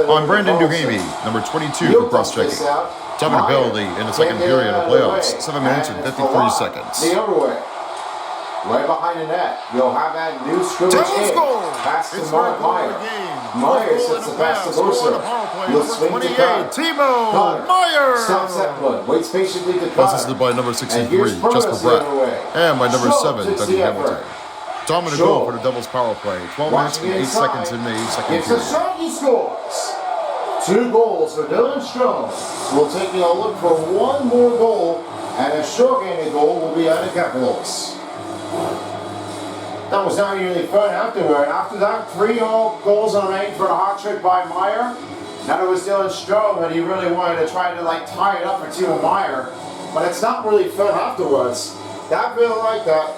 on Brandon Duhamel, number 22 for cross-checking. Time of penalty in the second period of playoffs. 7 minutes and 53 seconds. The other way. Right behind the net, you'll have that new scrimmage hit. Pass to Mark Meyer. Meyer sets the pass to Mercer. You'll swing to Connor. Timo Meyer stops that one. Waits patiently to Connor. Passes it by number 63, Jesper Bratt. And by number 7, Dougie Hamilton. Time to goal for the Devils power play. 12 minutes and 8 seconds in the second it's a period. shot, he scores. 2 goals for Dylan Strome. We'll take a look for 1 more goal, and a short-handed goal will be on the Capitals. That was not really fun afterward. After that, 3 goals on 8 for a hot trick by Meyer. Now it was Dylan Strome, and he really wanted to try to tie it up for Timo Meyer. But it's not really fun afterwards. That feeling like that,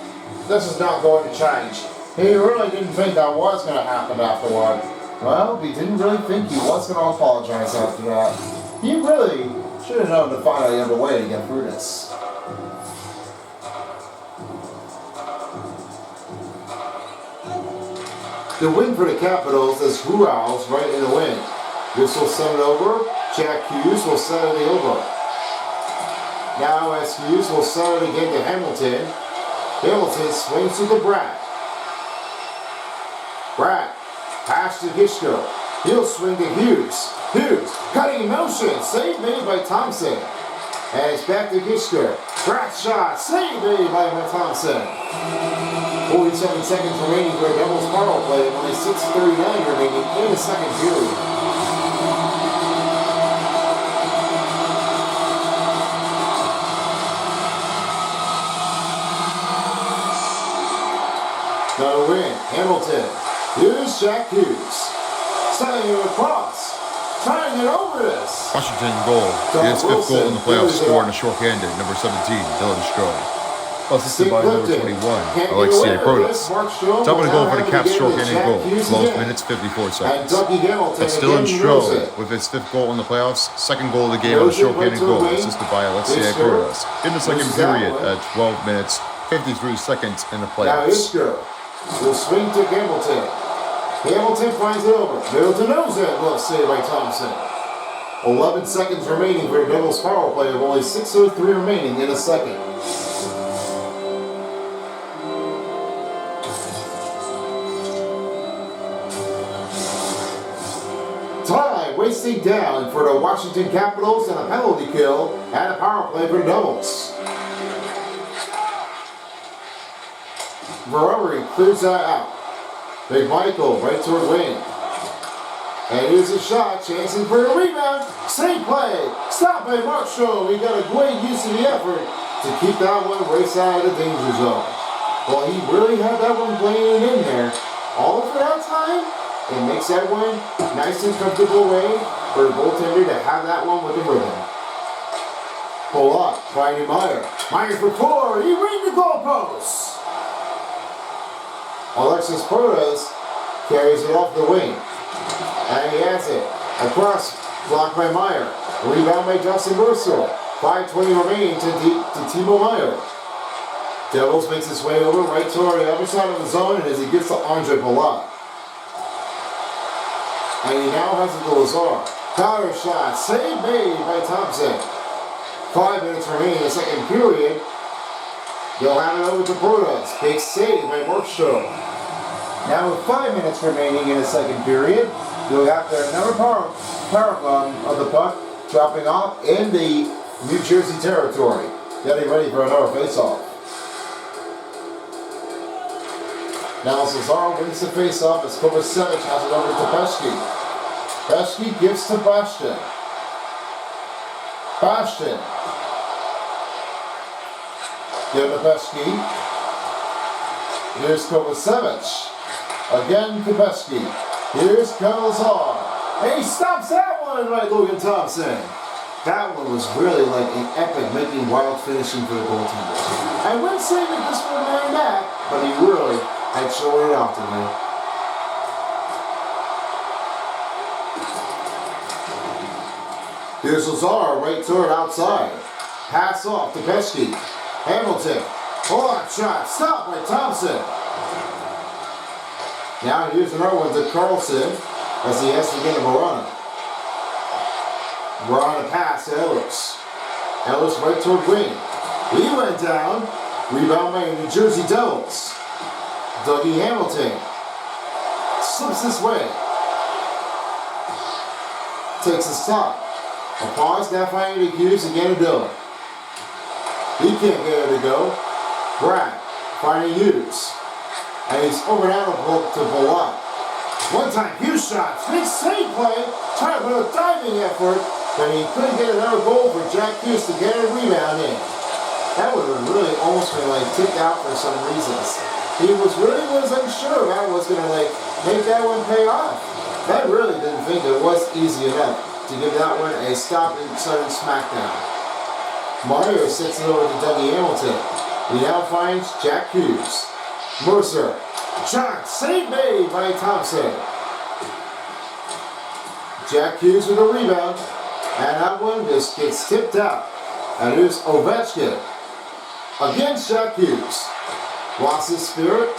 this is not going to change. He really didn't think that was going to happen afterward. Well, he didn't really think he was going to apologize after that. He really should have known to find another way to get through this. The win for the Capitals is Hurrahs right in the win. This will send it over. Jack Hughes will send it over. Now as Hughes will send it again to Hamilton. Hamilton swings to the Bratt. Bratt, pass to Hishko. He'll swing to Hughes. Hughes, cutting in motion. Save made by Thompson. And it's back to Hishko. Bratt shot. Save made by Thompson. 47 seconds remaining for a Devils power play, and only 6:39 remaining in the second period. Got a win. Hamilton. Here's Jack Hughes. Sending it across. Trying it over this. Washington goal. His 5th goal in the playoffs, scored in a shorthanded. Number 17, Dylan Strome. Assisted by number 21, Alexei Protas. Top of the goal for the Caps, short-handed goal. 12 minutes, 54 seconds. It's Dylan Strome with his 5th goal in the playoffs, 2nd goal of the game on a short-handed goal, assisted by Alexei Protas. In the second period at 12 minutes, 53 seconds in the playoffs. Will swing to Hamilton. Hamilton finds it over. Middleton knows it. Well saved by Thompson. 11 seconds remaining for the Devils power play, of only 6:03 remaining in a second. Tie wasting down for the Washington Capitals, and a penalty kill and a power play for the Devils. Verbeek clears that out. Big Michael right toward wing. And here's a shot, chancing for a rebound. Same play. Stop by Marshall. We got a great use of the effort to keep that one right out of the danger zone. Well, he really had that one playing in there. All for that time, it makes that one nice and comfortable way for the goaltender to have that one with the rhythm. Pull up, finding Meyer. Meyer for 4. He ring the goalposts. Alexis Protas carries it off the wing. And he has it. Across, blocked by Meyer. Rebound by Justin Mercer. 5:20 remaining to Timo Meyer. Devils makes his way over right toward the other side of the zone, and as he gets to Andre Palat. And he now has it to Lazar. Power shot, save made by Thompson. 5 minutes remaining in the second period. They'll have it over to Brutus. Big save by Markstrom. Now with 5 minutes remaining in the second period, they'll have their number power of the puck dropping off in the New Jersey territory. Getting ready for another face-off. Now Cesaro wins the face-off as Kovacevic has it over to Pesky. Pesky gives to Bastian. Bastian. Give to Pesky. Here's Kovacevic. Again to Pesky. Here's Calazar. And he stops that one by Logan Thompson. That one was really like an epic, making wild finishing for the goaltenders. I wouldn't say that this one ran back, but he really had shown it off to me. Here's Lazar right toward outside. Pass off to Pesky. Hamilton. Hard shot. Stop by Thompson. Now here's another one to Carlson as he has to get to Verona. Verona pass to Ellis. Ellis right toward wing. He went down. Rebound by the New Jersey Devils. Dougie Hamilton slips this way. Takes a stop. A pause, now finding the Hughes again to Dillon. He can't get it to go. Brad finding Hughes. And he's over down to Volat. One time Hughes shot. Big save play. Trying to put a diving effort. But he couldn't get another goal for Jack Hughes to get a rebound in. That would have really almost been like tipped out for some reasons. He was unsure about what's going to make that one pay off. I really didn't think it was easy enough to give that one a stop and sudden smackdown. Mario sits it over to Dougie Hamilton. He now finds Jack Hughes. Mercer. Shot. Save made by Thompson. Jack Hughes with a rebound. And that one just gets tipped out. And here's Ovechkin. Against Jack Hughes. Lost his spirit.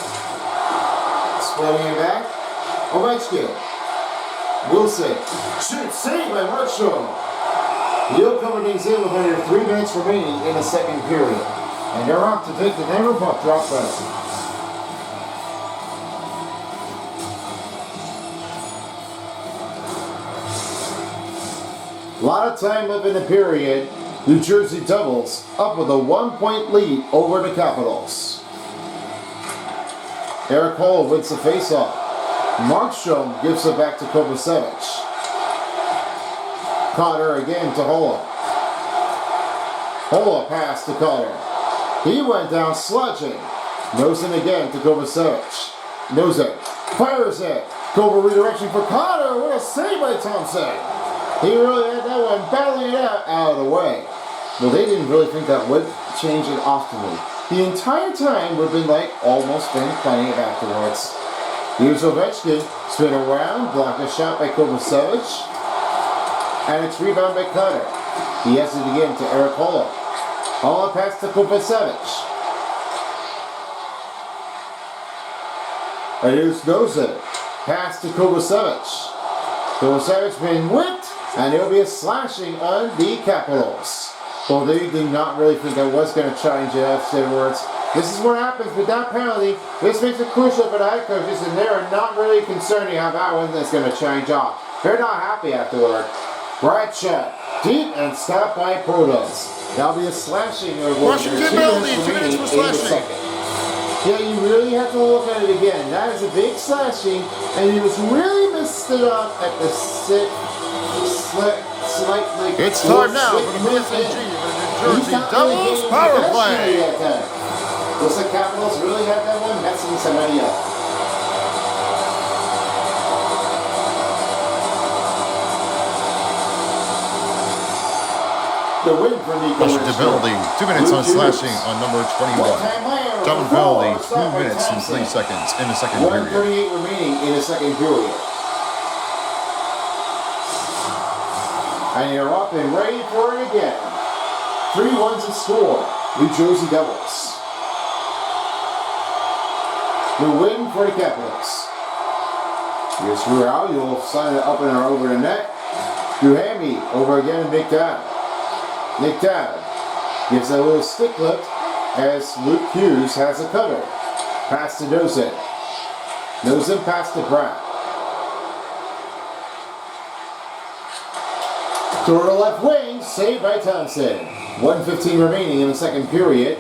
Spreading it back. Ovechkin. Wilson. Shoot. Save by Markstrom. He'll cover things in with under 3 minutes remaining in the second period. And they're off to take the Denver puck drop back. A lot of time left in the period. New Jersey Devils up with a 1-point lead over the Capitals. Eric Hall wins the faceoff. Markstrom gives it back to Kovacevic. Cotter again to Holla. Holla pass to Cotter. He went down sludging. Knows it again to Kovacevic. Knows it. Fires it. Kova redirection for Cotter. What a save by Thompson. He really had that one battling it out of the way. Well, they didn't really think that would change it often. The entire time would have been almost been playing it afterwards. Here's Ovechkin, spin around, block a shot by Kovacevic, and it's rebound by Cutter. He has it again to Eric Holla. Holla pass to Kovacevic. And here's Noza, pass to Kovacevic. Kovacevic being whipped, and there will be a slashing on the Capitals. Well, they did not really think that was going to change it afterwards. This is what happens with that penalty. This makes it crucial for the head coaches, and they're not really concerned how that one is going to change off. They're not happy afterward. Right shot, deep and stopped by Protas. That'll be a slashing. Washington penalty, 2 minutes for slashing. Yeah, you really have to look at it again. That is a big slashing, and he was really messed it up at the slightly. It's time now for the PSG New Jersey Devils power play. Looks like Capitals really had that one messing somebody up. The win for Nico. Washington penalty, 2 minutes on slashing on number 21. Double penalty, 2 minutes and 3 seconds in the second period. 1:38 remaining in the second period. And you're up and ready for it again. 3-1 to score. New Jersey Devils. The win for the Capitals. Here's Rural. You'll sign it up and over the net. Duhammy over again and Big Down. Nick Dowd gives a little stick lift as Luke Hughes has a cutter. Pass to Nozin. Nozin pass to Pratt. Toward the left wing, saved by Thompson. 1:15 remaining in the second period,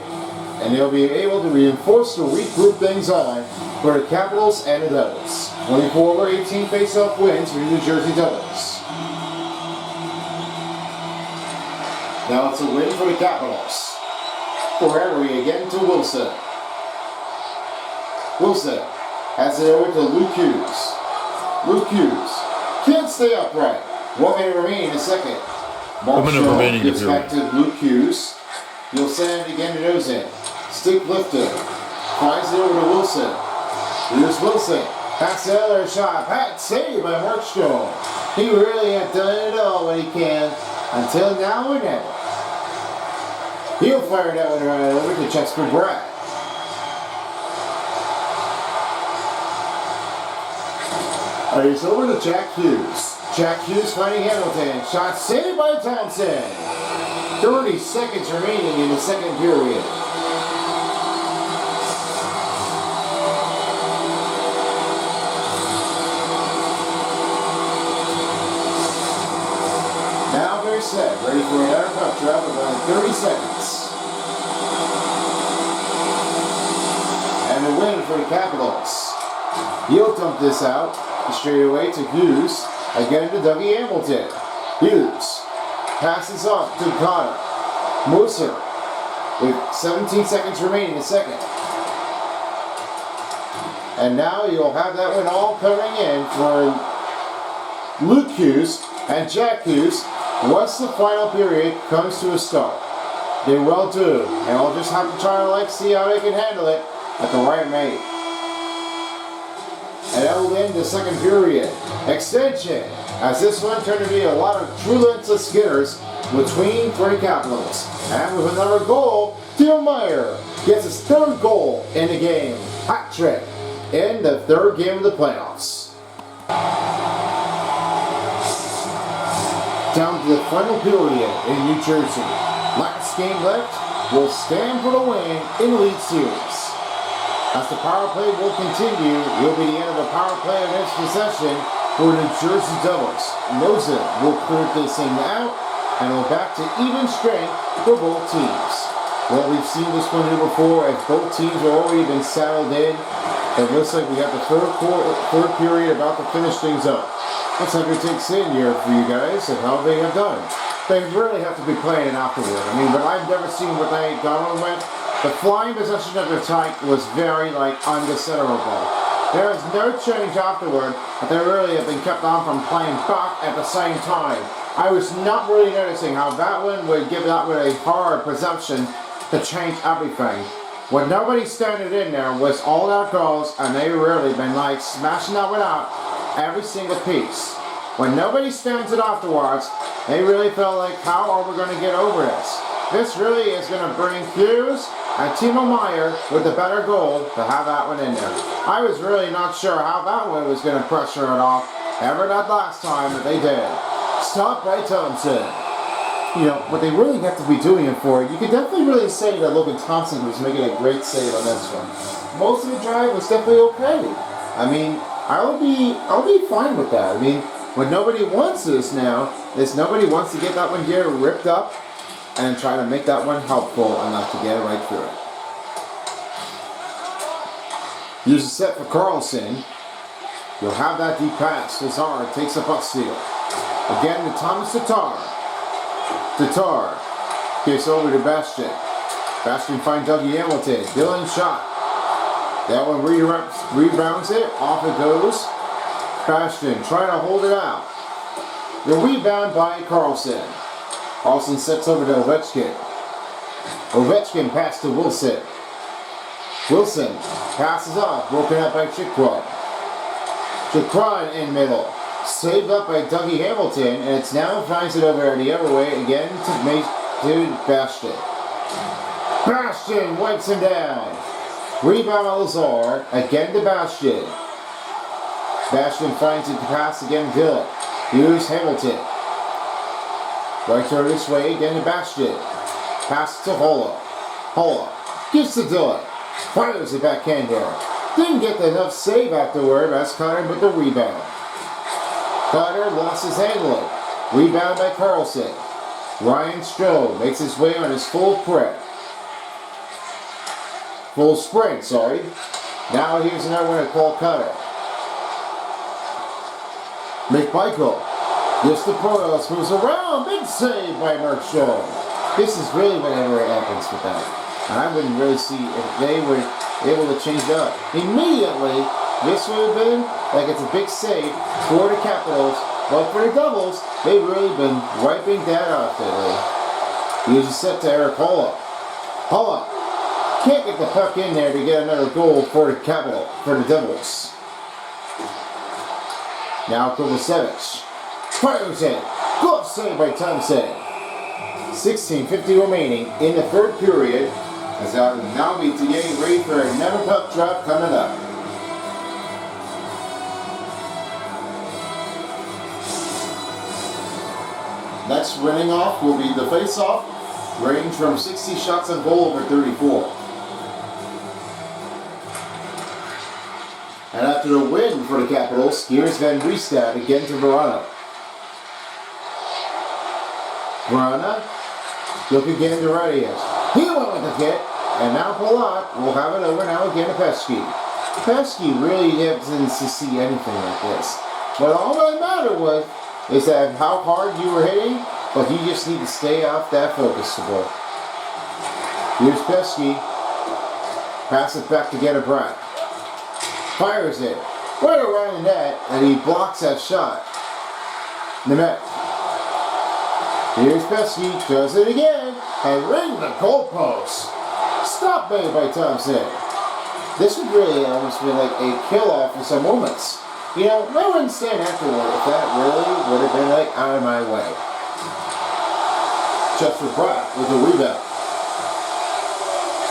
and they'll be able to reinforce to regroup things on for the Capitals and the Devils. 24/18 face-off wins for the New Jersey Devils. Now it's a win for the Capitals. For Henry again to Wilson. Wilson has it over to Luke Hughes. Luke Hughes can't stay upright. 1 minute remaining in a second. Mark 1 minute Shaw remaining gives in back to Luke Hughes. He'll send it again to Nozin. Stick lifted. Finds it over to Wilson. Here's Wilson. Pass the other shot. Pat saved by Mark Shaw. He really had done it all when he can until now or never. He'll fire that one right over to Chester Brad. It's over to Jack Hughes. Jack Hughes finding Hamilton. Shot saved by Thompson. 30 seconds remaining in the second period. Now they're set. Ready for another puck drop of about 30 seconds. And a win for the Capitals. He'll dump this out straight away to Hughes. Again to Dougie Hamilton. Hughes passes off to Connor. Moser with 17 seconds remaining in the second. And now you'll have that one all coming in for Luke Hughes and Jack Hughes once the final period comes to a start. They will do. And I'll just have to try to see how they can handle it at the right rate. And that will end the second period. Extension, as this one turned to be a lot of true lensless skitters between for the Capitals. And with another goal, Timo Meier gets his third goal in the game. Hat trick in the third game of the playoffs. Down to the final period in New Jersey. Last game left will stand for the win in the League Series. As the power play will continue, it will be the end of the power play of this possession for the New Jersey Devils. Nozin will clear this thing out, and we're back to even strength for both teams. Well, we've seen this one here before, as both teams have already been saddled in. It looks like we have the third period about to finish things up. Let's have your takes in here for you guys and how they have done. They really have to be playing afterward. I mean, but I've never seen what they done with. The flying possession of the tank was very, unconsiderable. There is no change afterward, but they really have been kept on from playing back at the same time. I was not really noticing how that one would give that one a hard perception to change everything. When nobody standing in there was all out goals, and they really been smashing that one out every single piece. When nobody stands it afterwards, they really felt like, how are we going to get over this? This really is going to bring Hughes and Timo Meier with the better goal to have that one in there. I was really not sure how that one was going to pressure it off. Ever that last time, but they did. Stopped by Thompson. You know, what they really have to be doing it for, you could definitely really say that Logan Thompson was making a great save on this one. Most of the drive was definitely okay. I mean, I'll be fine with that. I mean, what nobody wants is now, is nobody wants to get that one here ripped up and try to make that one helpful enough to get it right through it. Here's a set for Carlson. You'll have that deep pass. Tatar takes a puck steal. Again to Thomas Tatar. Tatar gives over to Bastian. Bastian finds Dougie Hamilton. Dylan shot. That one rebounds it. Off it goes. Bastian trying to hold it out. The rebound by Carlson. Carlson sets over to Ovechkin. Ovechkin pass to Wilson. Wilson passes off. Broken up by Chikron. Chikron in middle. Saved up by Dougie Hamilton, and it's now finds it over the other way again to Bastian. Bastian wipes him down. Rebound Lazar, again to Bastian. Bastian finds it to pass again to Dylan. Here's Hamilton. Right throw this way, again to Bastion. Pass to Holla. Holla gives to Dillon. Fires it backhander. Didn't get enough save afterward as Connor with the rebound. Connor lost his handling. Rebound by Carlson. Ryan Stroh makes his way on his full sprint, sorry. Now here's another one to Paul Cutter. McMichael gives to Poros, moves around, big save by Mark Shaw. This is really whenever it happens with that. And I wouldn't really see if they were able to change it up. Immediately, this would have been like it's a big save for the Capitals, but for the Devils, they've really been wiping that off lately. Here's a set to Eric Holla. Holla can't get the puck in there to get another goal for the Devils. Now Kovacevic fires it. Glove save by Thompson. 16:50 remaining in the third period. As I will now be getting ready for another puck drop coming up. Next running off will be the face-off, range from 60 shots on goal over 34. And after the win for the Capitals, here's Van Riestad again to Verana. Verana, look again to Radius. He went with the hit, and now Palat will have it over now again to Pesky. Pesky really didn't see anything like this. But all that mattered was is that how hard you were hitting, but you just need to stay off that focus ball. Here's Pesky. Pass it back to get a Brett. Fires it right around the net, and he blocks that shot. Nemeth. Here's Pesky, does it again, and ring the goalpost. Stop made by Thompson. This would really almost be like a kill-off in some moments. You know, no one stand afterward if that really would have been like out of my way. Chester Pratt with the rebound.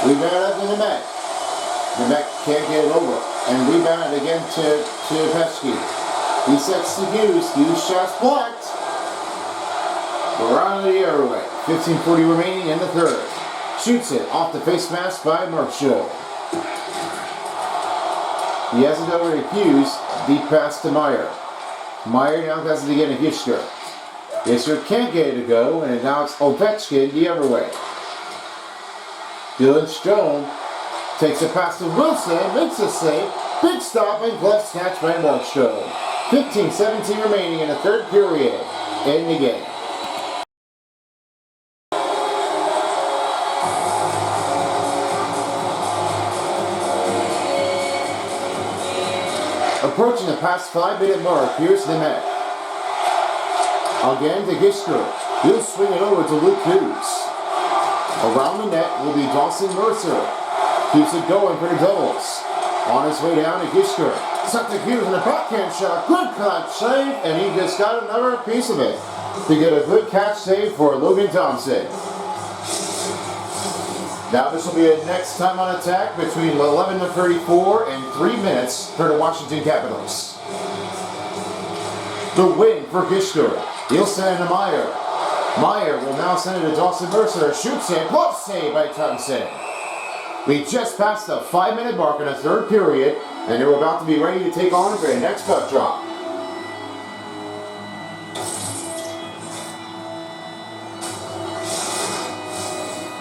Rebound up to Nemeth. Nemeth can't get it over. And rebound again to Pesky. He sets to Hughes. Hughes shots blocked. We're on the other way. 15:40 remaining in the third. Shoots it off the face mask by Markshall. He has it over to Hughes. Deep pass to Meyer. Meyer now has it again to Gisker. Gisker can't get it to go, and now it's Ovechkin the other way. Dylan Strome takes a pass to Wilson, makes a save. Big stop and glove snatch by Markstrom. 15:17 remaining in the third period in the game. Approaching the past 5-minute mark, here's Nemeth. Again to Gisker. He'll swing it over to Luke Hughes. Around the net will be Dawson Mercer. Keeps it going for the Devils. On his way down to Gisker. Set to Hughes and a backhand shot. Good catch save, and he just got another piece of it to get a good catch save for Logan Thompson. Now this will be a next time on attack between 11:34 and 3 minutes for the Washington Capitals. The win for Gisker. He'll send it to Meyer. Meyer will now send it to Dawson Mercer. Shoots it. Glove save by Thompson. We just passed the 5-minute mark in the third period, and they're about to be ready to take on for the next puck drop.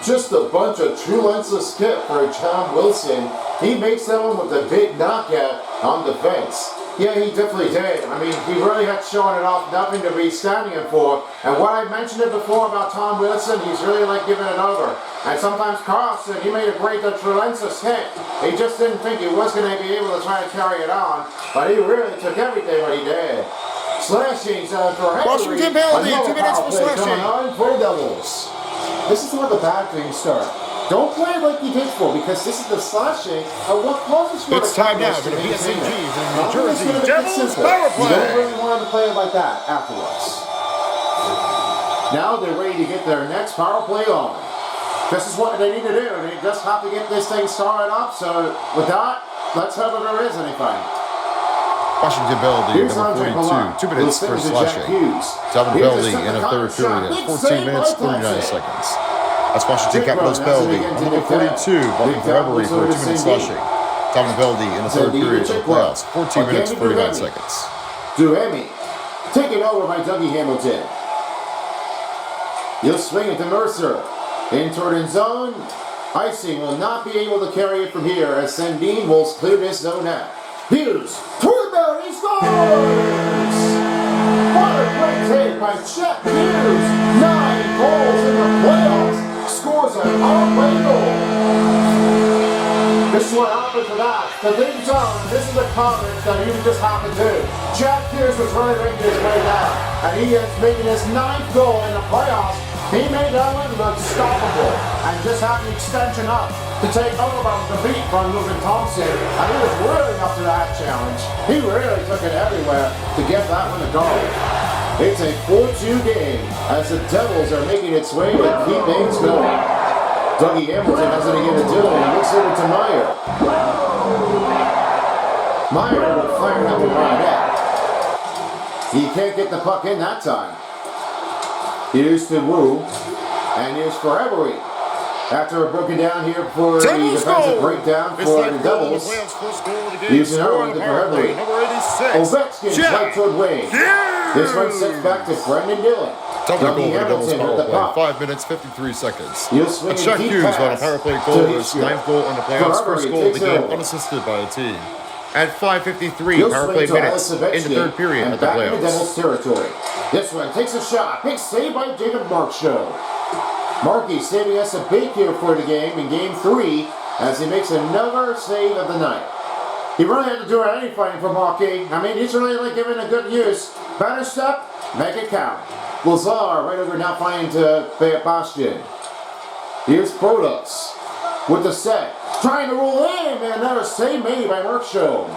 Just a bunch of true lengths of skip for John Wilson. He makes that one with a big knockout on defense. Yeah, he definitely did. I mean, he really had shown it off, nothing to be standing in for. And what I mentioned it before about Tom Wilson, he's really like giving it over. And sometimes Carlson, he made a great, relentless hit. He just didn't think he was going to be able to try to carry it on. But he really took everything what he did. Slashings for Henry. Washington penalty, 2 minutes for slashing. Coming on for the Devils. This is where the bad things start. Don't play it like you did for, because this is the slashing of what causes It's time now for the PSAG from New Jersey Devils power play. You don't really want to play it like that afterwards. Now they're ready to get their next power play on. This is what they need to do. They just have to get this thing started up. So with that, let's hope if there is anything. Washington Beldy, number 42, 2 minutes for slashing. Donovan Beldy in the third period, 14 minutes, 39 seconds. That's Washington Capitals Beldy, number 42, blocking for Every for a 2-minute slashing. Donovan Beldy in the third period of the playoffs, 14 minutes, 49 seconds. Duhemi, taken over by Dougie Hamilton. He'll swing it to Mercer. In toward end zone. Icing will not be able to carry it from here as Sandin will clear this zone out. Hughes, toward the he scores! What a great take by Jack Hughes. 9 goals in the playoffs. Scores a power-play goal. This one happened for that. The big zone, this is a comment that he just happened to. Jack Hughes was running his way down, and he is making his 9th goal in the playoffs. He made that one look stoppable and just had the extension up to take over the beat from Logan Thompson. And he was really up to that challenge. He really took it everywhere to get that one to go. It's a 4-2 game as the Devils are making its way to keep things going. Dougie Hamilton has it again to Dillon and looks over to Meyer. Meyer will fire up the right net. He can't get the puck in that time. Here's to Wu, and here's for Every. After a broken down here for the defensive breakdown for the Devils. Using Irwin for Every. Ovechkin's right toward Wade. This one sets back to Brendan Dillon. Dougie Hamilton with the puck. 5 minutes, 53 seconds. Jack Hughes on a power play goal, his 9th goal on the playoffs, first goal of the game, unassisted by the team. At 5:53 power play minutes in the third period of the playoffs. Devils territory. This one takes a shot. Big save by Jacob Markstrom. Markey saving us a big here for the game in Game 3 as he makes another save of the night. He really had to do anything for Markey. I mean, he's really like giving a good use. Better step, make it count. Lazar right over now flying to Bastian. Here's Protas with the set. Trying to roll in, and another save made by Markstrom.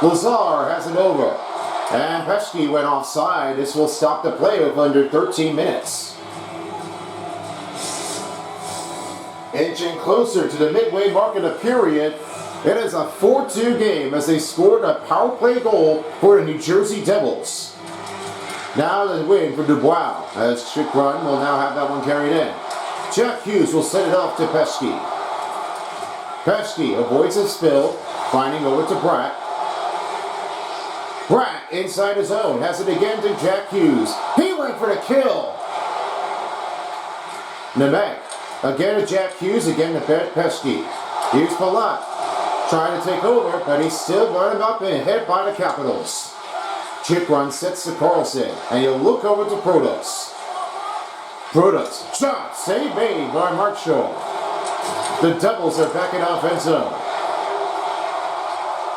Lazar has it over. And Pesky went offside. This will stop the play with under 13 minutes. Inching closer to the midway mark of the period, it is a 4-2 game as they scored a power play goal for the New Jersey Devils. Now the win for Dubois as Chikron will now have that one carried in. Jack Hughes will set it off to Pesky. Pesky avoids a spill, finding over to Bratt. Bratt inside his own, has it again to Jack Hughes. He went for the kill. Nemec, again to Jack Hughes, again to Pesky. Here's Palat, trying to take over, but he's still running up and hit by the Capitals. Chip run sets to Carlson, and he'll look over to Protas. Protas, shot, save made by Markstrom. The Devils are back in offense zone.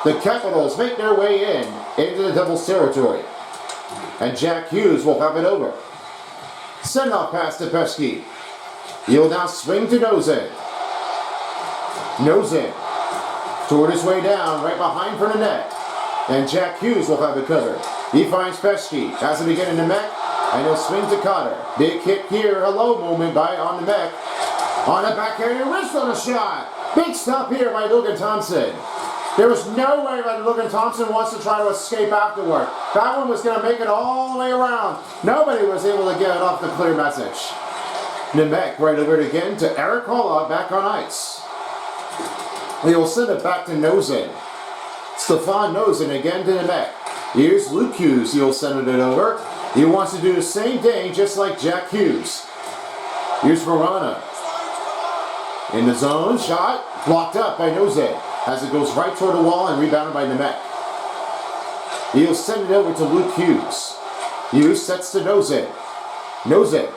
The Capitals make their way into the Devils territory. And Jack Hughes will have it over. Send off pass to Pesky. He'll now swing to Nozin. Nozin toward his way down, right behind for the net. And Jack Hughes will have it covered. He finds Pesky, has it again in the Mech, and he'll swing to Cotter. Big kick here, a low movement on the Mech. On the backhand, wrist on a shot. Big stop here by Logan Thompson. There was no way that Logan Thompson wants to try to escape afterward. That one was going to make it all the way around. Nobody was able to get it off the clear message. Nemec right over it again to Eric Holla back on ice. He will send it back to Nozin. Stefan Nozin again to Nemec. Here's Luke Hughes. He'll send it over. He wants to do the same thing just like Jack Hughes. Here's Verona. In the zone, shot blocked up by Nozin as it goes right toward the wall and rebounded by Nemec. He'll send it over to Luke Hughes. Hughes sets to Nozin. Nozin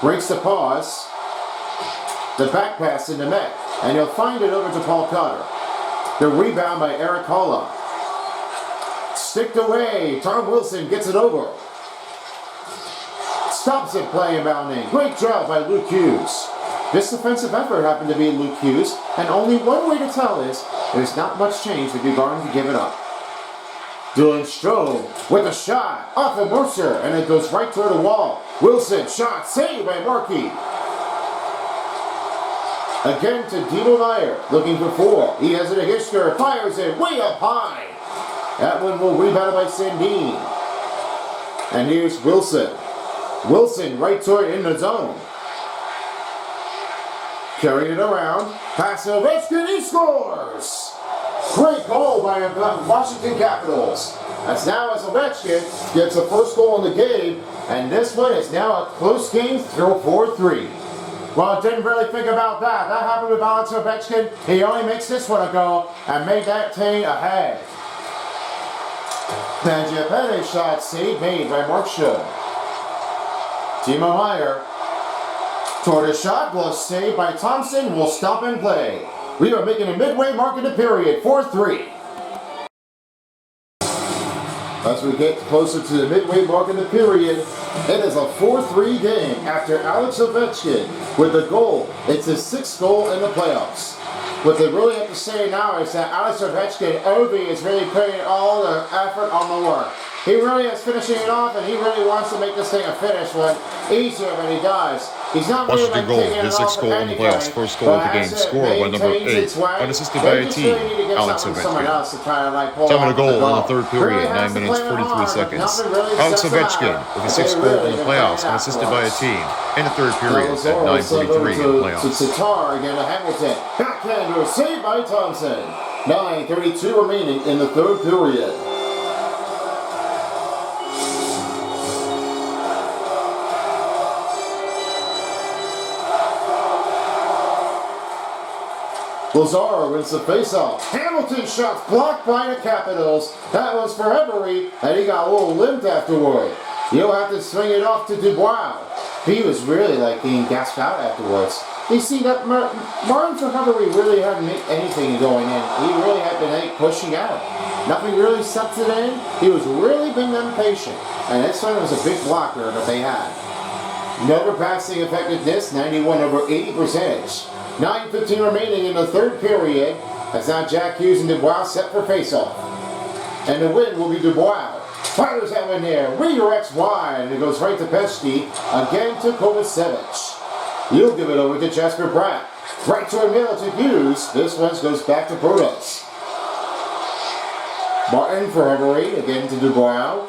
breaks the pause. The back pass to Nemec, and he'll find it over to Paul Cotter. The rebound by Eric Holla. Sticked away. Tom Wilson gets it over. Stops it play inbounding. Great job by Luke Hughes. This defensive effort happened to be Luke Hughes, and only one way to tell is there's not much change if you're going to give it up. Dylan Strome with a shot off of Mercer, and it goes right toward the wall. Wilson, shot, saved by Markey. Again to Dino Meyer, looking for 4. He has it to Hisker, fires it way up high. That one will rebound by Sandin. And here's Wilson. Wilson right toward in the zone. Carrying it around. Pass to Ovechkin, he scores! Great goal by the Washington Capitals. That's now as Ovechkin gets the first goal in the game, and this one is now a close game, 4-3. Well, didn't really think about that. That happened with Alex Ovechkin. He only makes this one a goal and made that team ahead. And Giappetti shot save made by Markstrom. Timo Meyer toward a shot, was saved by Thompson, will stop and play. We are making a midway mark in the period, 4-3. As we get closer to the midway mark in the period, it is a 4-3 game after Alex Ovechkin with the goal. It's his 6th goal in the playoffs. What they really have to say now is that Alex Ovechkin, Ovi, is really putting all the effort on the work. He really is finishing it off, and he really wants to make this thing a finish one easier than he does. He's not really Washington goal, his 6th goal in the playoffs, first goal of the game, scored by number 8, and assisted by a team, Alex Ovechkin. Time of the goal in the third period, 9 minutes 43 seconds. Alex Ovechkin with his 6th goal in the playoffs, and assisted by a team in the third period at 9:43 in the playoffs. Tatar again to Hamilton. Backhander saved by Thompson. 9:32 remaining in the third period. Lazar wins the faceoff. Hamilton shots blocked by the Capitals. That was for Every, and he got a little limped afterward. You'll have to swing it off to Dubois. He was really like being gasped out afterwards. You see that Martin for Every really hadn't made anything going in. He really had been pushing out. Nothing really sucked it in. He was really being impatient. And this one was a big blocker that they had. Number passing effectiveness, 91/80%. 9:15 remaining in the third period. As now Jack Hughes and Dubois set for faceoff. And the win will be Dubois. Fires that one there. Redirects wide. And it goes right to Pesky. Again to Kovacevic. He'll give it over to Jasper Pratt. Right to a middle to Hughes. This one goes back to Protas. Martin for Every. Again to Dubois.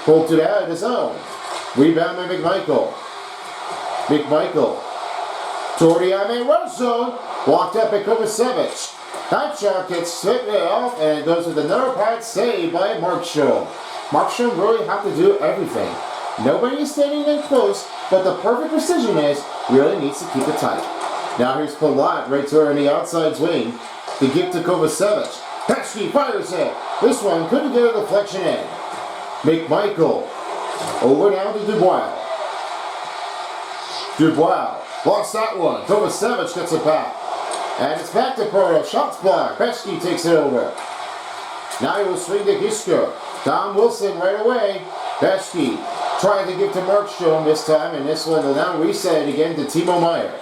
Pulled it out of his own. Rebound by McMichael. McMichael. Torriame run zone. Blocked up by Kovacevic. That shot gets stripped off and it goes with another pad save by Markstrom. Markstrom really have to do everything. Nobody is standing in close, but the perfect precision is really needs to keep it tight. Now here's Palat right to her in the outside wing to give to Kovacevic. Pesky fires it. This one couldn't get a deflection in. McMichael. Over now to Dubois. Dubois. Lost that one. Kovacevic gets it back. And it's back to Proto. Shots blocked. Pesky takes it over. Now he will swing to Gisker. Tom Wilson right away. Pesky trying to give to Markstrom this time. And this one will now reset it again to Timo Meyer.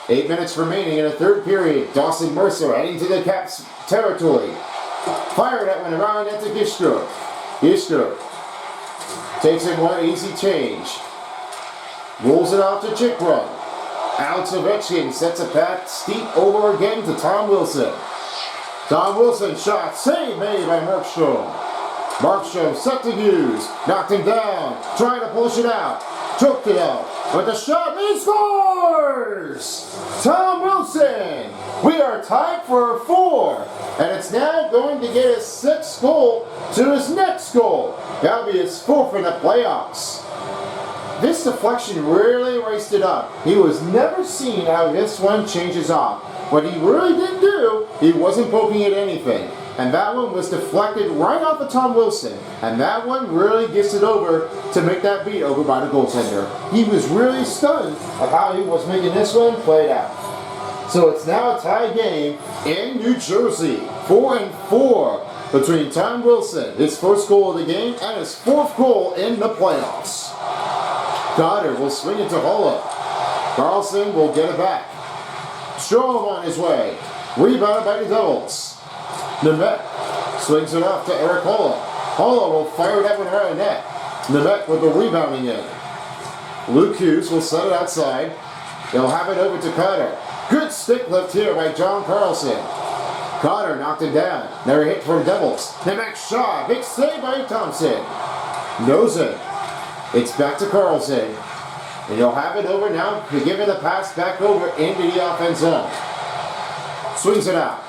8 minutes remaining in the third period. Dawson Mercer heading to the Caps territory. Fire that one around into Gisker. Gisker takes in one easy change. Rolls it off to Chikron. Alex Ovechkin sets a path steep over again to Tom Wilson. Tom Wilson shot save made by Markstrom. Markstrom set to Hughes. Knocked him down. Trying to push it out. Choked it out. But the shot, he scores! Tom Wilson! We are tied for 4. And it's now going to get his 6th goal to his next goal. That'll be his 4th in the playoffs. This deflection really raced it up. He was never seen how this one changes off. What he really didn't do, he wasn't poking at anything. And that one was deflected right off of Tom Wilson. And that one really gets it over to make that beat over by the goaltender. He was really stunned of how he was making this one play out. So it's now a tie game in New Jersey. 4-4 between Tom Wilson, his first goal of the game, and his 4th goal in the playoffs. Goddard will swing it to Holla. Carlson will get it back. Strom on his way. Rebounded by the Devils. Nemec swings it off to Eric Holla. Holla will fire that one around net. Nemec with the rebounding in. Luke Hughes will set it outside. They'll have it over to Cutter. Good stick lift here by John Carlson. Cutter knocked him down. Never hit for the Devils. The next shot. Big save by Thompson. Knows it. It's back to Carlson. And he'll have it over now. He'll give it a pass back over into the offense zone. Swings it out.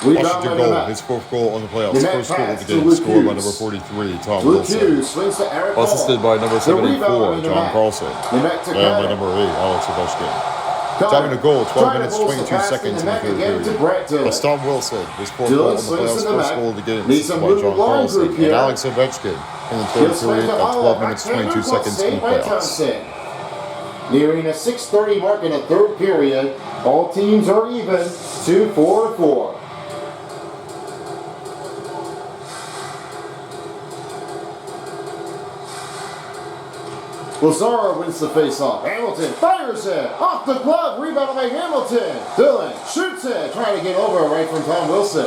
Washington goal, his fourth goal on the playoffs. First goal of the game, scored by number 43, Tom Wilson. Assisted by number 74, John Carlson. And by number 8, Alex Ovechkin. Time in the goal, 12 minutes, 22 seconds in the third period. That's Tom Wilson, his fourth goal on the playoffs, first goal of the game, assisted by John Carlson. And Alex Ovechkin in the third period at 12 minutes, 22 seconds in the playoffs. Nearing a 6:30 mark in the third period. All teams are even, 2-4-4. Lazaro wins the face-off. Hamilton fires it. Off the glove. Rebound by Hamilton. Dylan shoots it. Trying to get over right from Tom Wilson.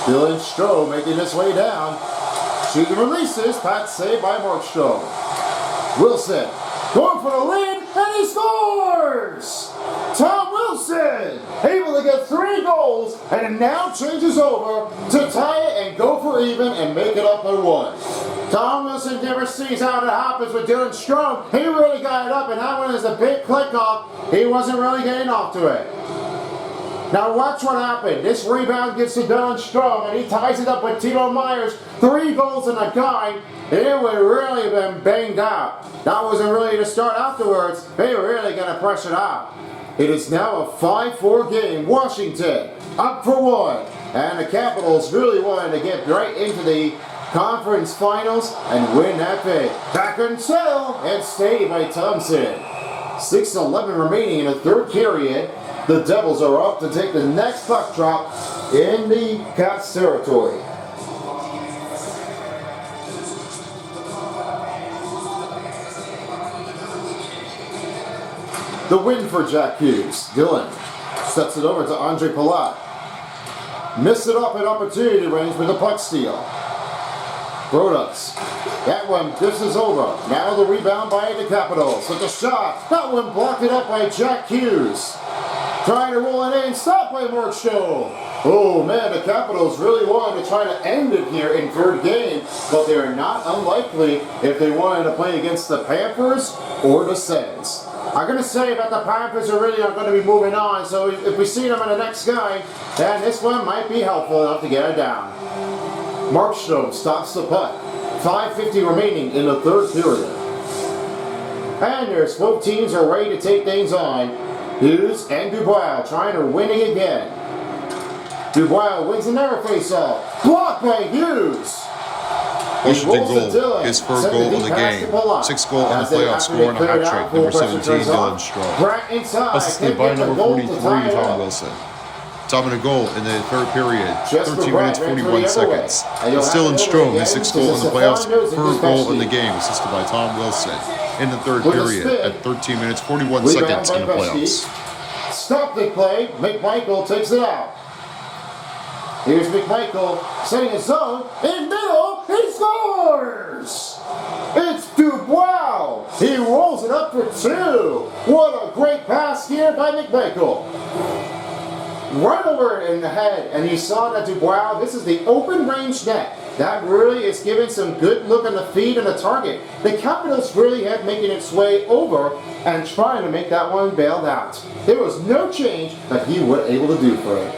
Dylan Stroh making his way down. Shooting releases. Pat saved by Mark Stroh. Wilson going for the lead. And he scores! Tom Wilson able to get 3 goals. And it now changes over to tie it and go for even and make it up by 1. Tom Wilson never sees how it happens with Dylan Strome. He really got it up, and that one is a big click off. He wasn't really getting off to it. Now watch what happened. This rebound gets to Dylan Strome, and he ties it up with Timo Myers. 3 goals in a guy. It would really been banged out. That wasn't really the start afterwards. They were really going to press it out. It is now a 5-4 game. Washington up for 1. And the Capitals really wanted to get right into the conference finals and win that big. Back until and stayed by Thompson. 6:11 remaining in the third period. The Devils are up to take the next puck drop in the Caps territory. The win for Jack Hughes. Dylan sets it over to Andre Palat. Missed it up at opportunity range with a puck steal. Brodas. That one, this is over. Now the rebound by the Capitals with the shot. That one blocked it up by Jack Hughes. Trying to roll it in, stopped by Mark Stroh. Oh man, the Capitals really wanted to try to end it here in third game, but they're not unlikely if they wanted to play against the Panthers or the Sens. I'm going to say that the Panthers are really going to be moving on, so if we see them in the next game, then this one might be helpful enough to get it down. Markstrom stops the puck. 5:50 remaining in the third period. And both teams are ready to take things on. Hughes and Dubois trying to win it again. Dubois wins another face-off. Blocked by Hughes. Washington goal, his first goal of the game. 6th goal in the playoffs, scoring a hat trick. Number 17, Dylan Stroh. Assisted by number 43, Tom Wilson. Top of the goal in the third period, 13 minutes, 41 seconds. Still in Strome, his 6th goal in the playoffs, third goal in the game, assisted by Tom Wilson in the third period at 13 minutes, 41 seconds in the playoffs. Stop the play, McMichael takes it out. Here's McMichael setting his zone in middle, he scores! It's Dubois! He rolls it up for 2. What a great pass here by McMichael. Right over in the head, and he saw that Dubois, this is the open range net. That really is giving some good look on the feed and the target. The Capitals really have making its way over and trying to make that one bailed out. There was no change that he was able to do for it.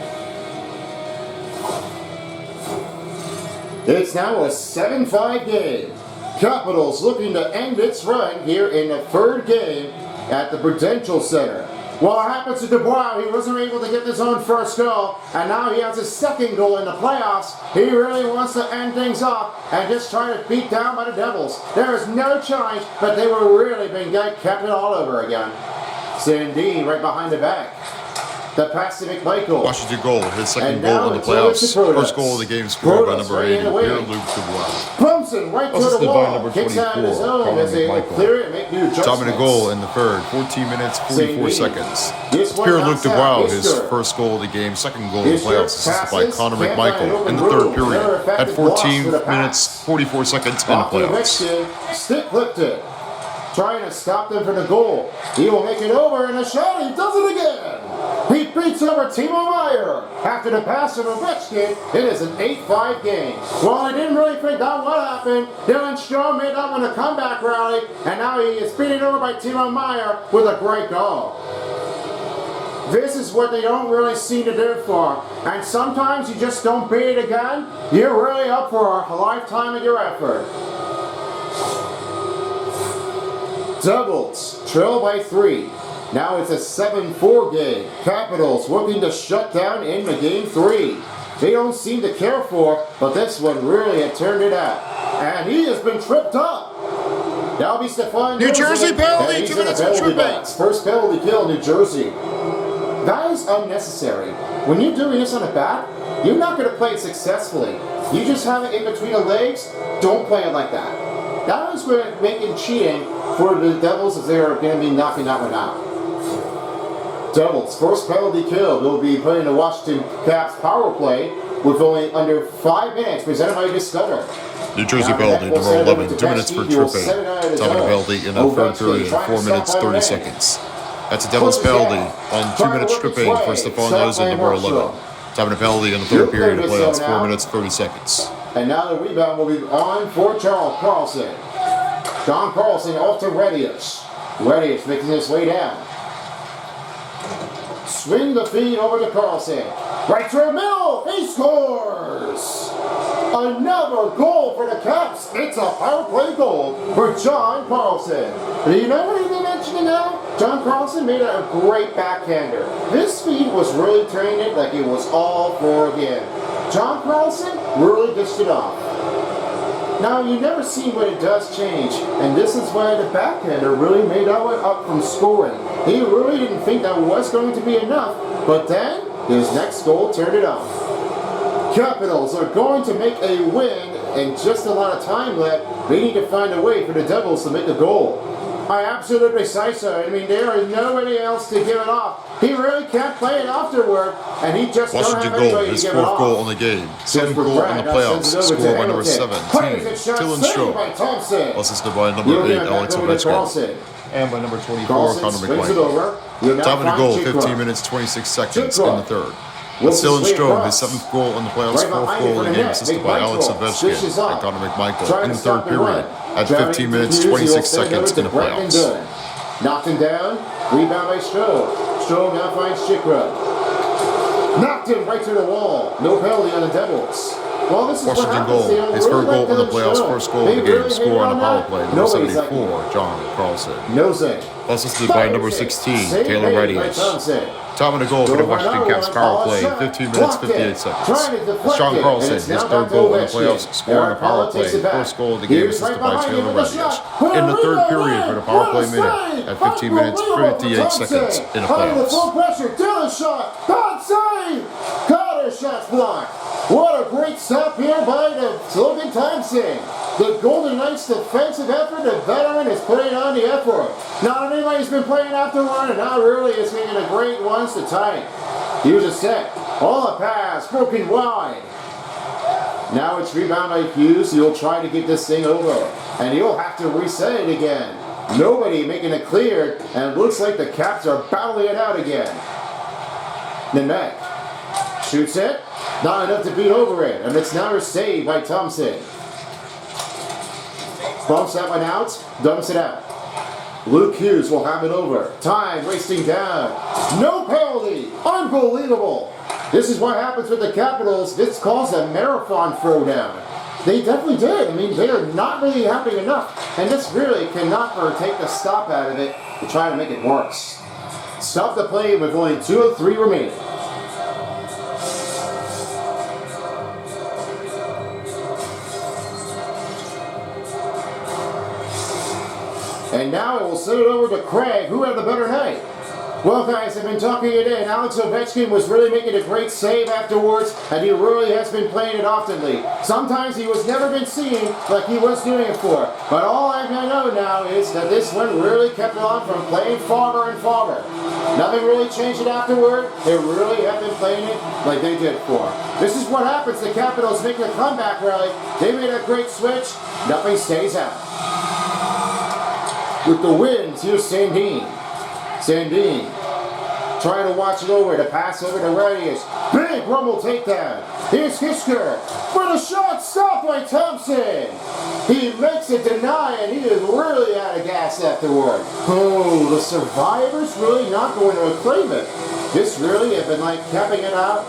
It's now a 7-5 game. Capitals looking to end its run here in the third game at the Prudential Center. What happens to Dubois? He wasn't able to get his own first goal, and now he has his second goal in the playoffs. He really wants to end things off and just try to beat down by the Devils. There is no chance, but they were really being kept it all over again. Sandin right behind the back. The pass to McMichael. Washington goal, his second goal in the playoffs. First goal of the game scored by number 80, Pierre-Luc Dubois. Thompson right to the wall. Number 24, Top of the goal in the third, 14 minutes, 44 seconds. Pierre-Luc Dubois, his first goal of the game, second goal in the playoffs, assisted by Connor McMichael in the third period at 14 minutes, 44 seconds in the playoffs. Stick flipped it. trying to stop them from the goal. He will make it over, and a shot, he does it again. He beats over Timo Meier. After the pass from Ovechkin, it is an 8-5 game. Well, I didn't really think that would happen. Dylan Strome made up on a comeback rally, and now he is beaten over by Timo Meier with a great goal. This is what they don't really seem to do for. And sometimes you just don't beat it again. You're really up for a lifetime of your effort. Devils trail by 3. Now it's a 7-4 game. Capitals looking to shut down in the game 3. They don't seem to care for, but this one really had turned it out. And he has been tripped up. That'll be Stefan New Jersey penalty, 2 minutes for tripping. First penalty kill in New Jersey. That is unnecessary. When you're doing this on a bat, you're not going to play it successfully. You just have it in between the legs. Don't play it like that. That is going to make it cheating for the Devils as they are going to be knocking that one out. Devils, first penalty kill. They'll be putting the Washington Caps power play with only under 5 minutes, presented by Discover. New Jersey penalty, number 11, 2 minutes for tripping. Time of the penalty in the third period, 4 minutes, 30 seconds. That's a Devils penalty on 2 minutes stripping for Stefan Noesen, number 11. Time of the penalty in the third period of playoffs, 4 minutes, 30 seconds. And now the rebound will be on for Charles Carlson. John Carlson off to Redius. Redius making his way down. Swing the feed over to Carlson. Right through the middle. He scores. Another goal for the Caps. It's a power play goal for John Carlson. Do you know what he mentioned now? John Carlson made a great backhander. This feed was really turning it like it was all for again. John Carlson really dished it off. Now, you never see when it does change, and this is why the backhander really made that one up from scoring. He really didn't think that was going to be enough, but then his next goal turned it off. Capitals are going to make a win, and just a lot of time left. They need to find a way for the Devils to make a goal. I absolutely say so. I mean, there is nobody else to give it off. He really can't play it afterward, and he just Washington don't have anybody goal, to his give it 4th off. goal in the game. 7th goal in the playoffs, scored by number 17, Dylan Strome. Assisted by number 8, Alex Ovechkin. And by number 24, Connor McMichael. Time of the goal, 15 minutes, 26 seconds in the third. That's Dylan Strome, his 7th goal in the playoffs, 4th goal in the game, assisted by Alex Ovechkin and Connor McMichael in the third period at 15 minutes, 26 seconds in the playoffs. Knocked him down, rebound by Strome. Strome now finds Chikra. Knocked him right to the wall. No penalty on the Devils. Well, this is Washington goal, his 3rd goal in the playoffs, 1st goal in the game, score on the power play, number 74, John Carlson. Assisted by number 16, Taylor Redius. Time of the goal for the Washington Caps power play, 15 minutes, 58 seconds. John Carlson, his 3rd goal in the playoffs, score on the power play, 1st goal of the game, assisted by Taylor Redius. In the third period for the power play minute, at 15 minutes, 58 seconds in the playoffs. Full pressure, Dylan shot, bad save! Carter shot's blocked. What a great stop here by the Logan Thompson. The Golden Knights' defensive effort, the veteran is putting on the effort. Not anybody's been playing after one, and now really is making a great ones to tie. Here's a set. All a pass, broken wide. Now it's rebound by Hughes. He'll try to get this thing over, and he'll have to reset it again. Nobody making it cleared, and it looks like the Caps are battling it out again. Nemec shoots it. Not enough to beat over it, and it's now saved by Thompson. Bumps that one out, dumps it out. Luke Hughes will have it over. Time wasting down. No penalty! Unbelievable! This is what happens with the Capitals. This caused a marathon throwdown. They definitely did. I mean, they are not really happy enough, and this really cannot take the stop out of it to try to make it worse. Stop the play with only 2 of 3 remaining. And now I will send it over to Craig, who had the better night. Well, guys, I've been talking it in. Alex Ovechkin was really making a great save afterwards, and he really has been playing it oftenly. Sometimes he was never been seen like he was doing it for. But all I know now is that this one really kept on from playing farther and farther. Nothing really changed it afterward. They really have been playing it like they did for. This is what happens. The Capitals making a comeback rally. They made a great switch. Nothing stays out. with the wins. Here's Sandine. Sandine trying to watch it over. The pass over to Radius. Big rumble takedown. Here's Hisker for the shot. Stopped by Thompson. He makes a deny, and he is really out of gas afterward. Oh, the survivors really not going to acclaim it. This really have been like capping it out.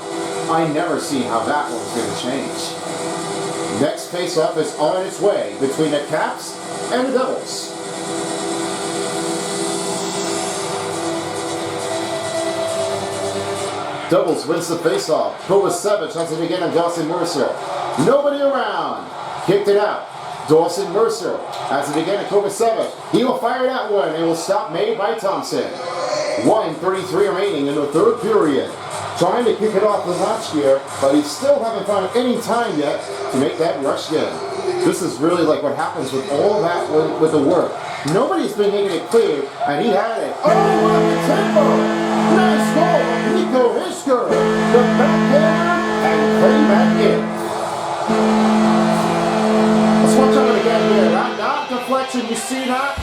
I never see how that one's going to change. Next face-off is on its way between the Caps and the Devils. Devils wins the face-off. Kovacevic has it again on Dawson Mercer. Nobody around. Kicked it out. Dawson Mercer has it again at Kovacevic. He will fire that one. It will stop made by Thompson. 1:33 remaining in the third period. Trying to kick it off the latch here, but he still haven't found any time yet to make that rush in. This is really like what happens with all that with the work. Nobody's been making it clear, and he had it. Oh, what a tempo! Nice goal, Nico Hisker. The backhander and play back in. Let's watch out again here. That deflection, you see that?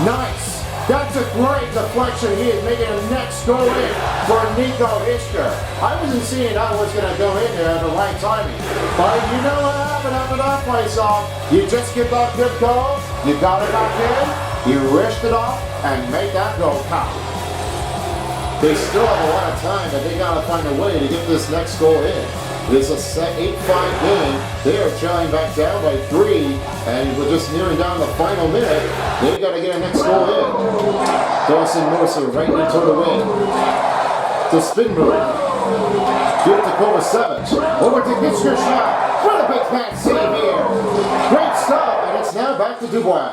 Nice. That's a great deflection. He is making a next goal in for Nico Hisker. I wasn't seeing that was going to go in there at the right timing. But you know what happened after that face-off? You just get that good goal, you got it back in, you wrished it off, and make that goal count. They still have a lot of time, but they got to find a way to get this next goal in. It's a 8-5 game. They are trailing back down by 3, and we're just nearing down the final minute. They got to get a next goal in. Dawson Mercer right into the win. The spin move. Give it to Kovacevic. Over to Hitcher's shot. What a big man save here. Great stop, and it's now back to Dubois.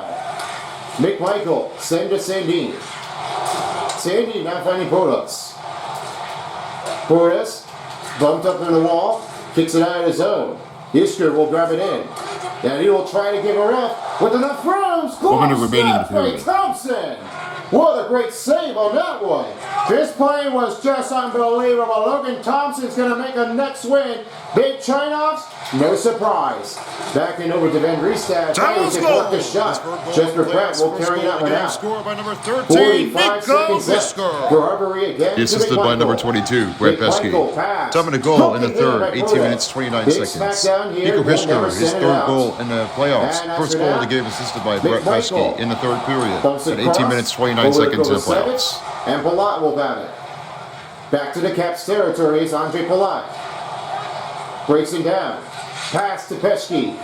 McMichael, send to Sandine. Sandine now finding Portas. Portas bumped up in the wall, kicks it out of his own. Hisker will grab it in. And he will try to give her up with enough rounds. 1 minute remaining in the period. Thompson. What a great save on that one. This play was just unbelievable. Logan Thompson's going to make a next win. Big Chinoffs, no surprise. Backing over to Van Riestad. Trying to block the shot. Jesper Pratt will carry that one out. Score by number 13, 45 seconds left. Robbery again. He assisted by number 22, Brett Pesky. Time of the goal in the third, 18 minutes, 29 seconds. Nico Hisker, his third goal in the playoffs. First goal of the game assisted by Brett Pesky in the third period at 18 minutes, 29 seconds in the playoffs. And Palat will bat it. Back to the Caps territory is Andre Palat. Breaks him down. Pass to Pesky.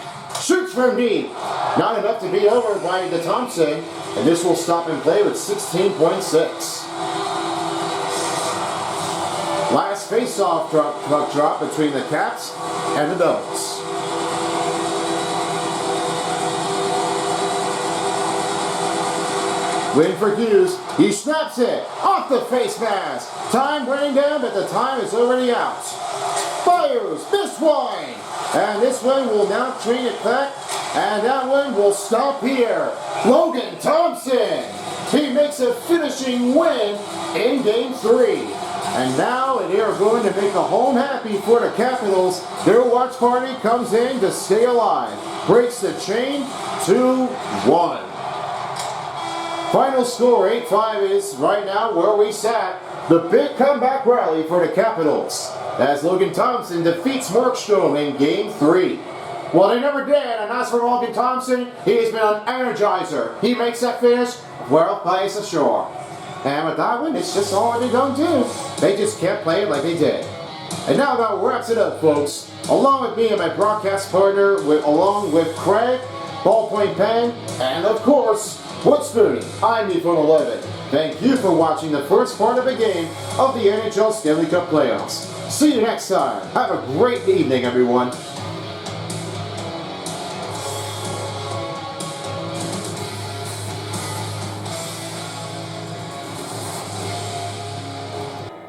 Shoots from deep. Not enough to be over by the Thompson. And this will stop and play with 16.6. Last face-off drop between the Caps and the Devils. Waiting for Hughes. He snaps it off the face mask. Time running down, but the time is already out. Fires this one. And this one will now train it back. And that one will stop here. Logan Thompson. He makes a finishing win in Game 3. And now they are going to make a home happy for the Capitals. Their watch party comes in to stay alive. Breaks the chain 2-1. Final score 8-5 is right now where we sat. The big comeback rally for the Capitals as Logan Thompson defeats Markstrom in Game 3. Well, they never did, and as for Logan Thompson, he has been an energizer. He makes that finish well placed ashore. And with that one, it's just all they're going to do. They just can't play it like they did. And now that wraps it up, folks. Along with me and my broadcast partner, along with Craig, Ballpoint Pen, and of course, Woodspoon, I'm E-Phone11. Thank you for watching the first part of the game of the NHL Stanley Cup playoffs. See you next time. Have a great evening, everyone.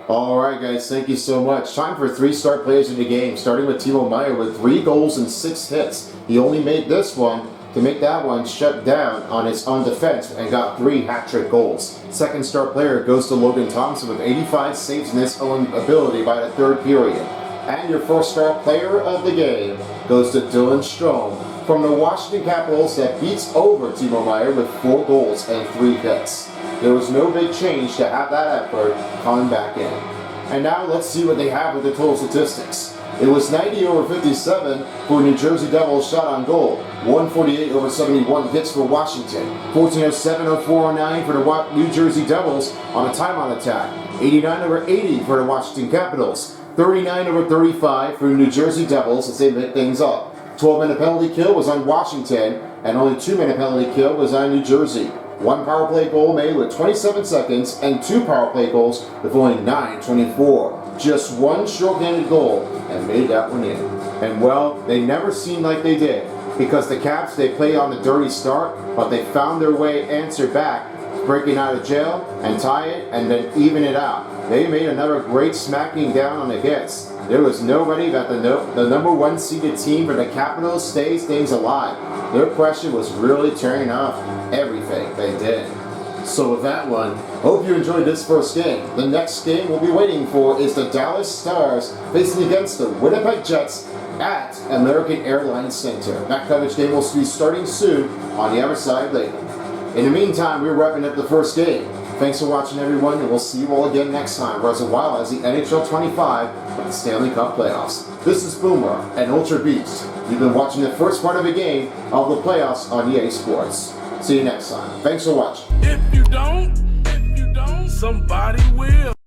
Alright guys, thank you so much. Time for 3 start players in the game, starting with Timo Meier with 3 goals and 6 hits. He only made this one to make that one shut down on its own defense and got 3 hat-trick goals. Second star player goes to Logan Thompson with 85 saves in his own ability by the third period. And your first star player of the game goes to Dylan Strome from the Washington Capitals that beats over Timo Meier with 4 goals and 3 hits. There was no big change to have that effort coming back in. And now let's see what they have with the total statistics. It was 90/57 for New Jersey Devils shot on goal, 148/71 hits for Washington, 1407/409 for the New Jersey Devils on a timeout attack, 89/80 for the Washington Capitals, 39/35 for New Jersey Devils as they lit things up. 12-minute penalty kill was on Washington, and only 2-minute penalty kill was on New Jersey. 1 power play goal made with 27 seconds, and 2 power play goals with only 9:24. Just 1 short-handed goal and made that one in. And well, they never seemed like they did, because the Caps, they play on the dirty start, but they found their way answer back, breaking out of jail and tie it and then even it out. They made another great smacking down on the hits. There was nobody that the number 1 seeded team for the Capitals stays things alive. Their pressure was really turning off everything they did. So with that one, hope you enjoyed this first game. The next game we'll be waiting for is the Dallas Stars facing against the Winnipeg Jets at American Airlines Center. That coverage game will be starting soon on the other side later. In the meantime, we're wrapping up the first game. Thanks for watching, everyone, and we'll see you all again next time for as well as the NHL 25 with the Stanley Cup playoffs. This is Boomer and Ultra Beast. You've been watching the first part of the game of the playoffs on EA Sports. See you next time. Thanks for watching. If you don't, somebody will.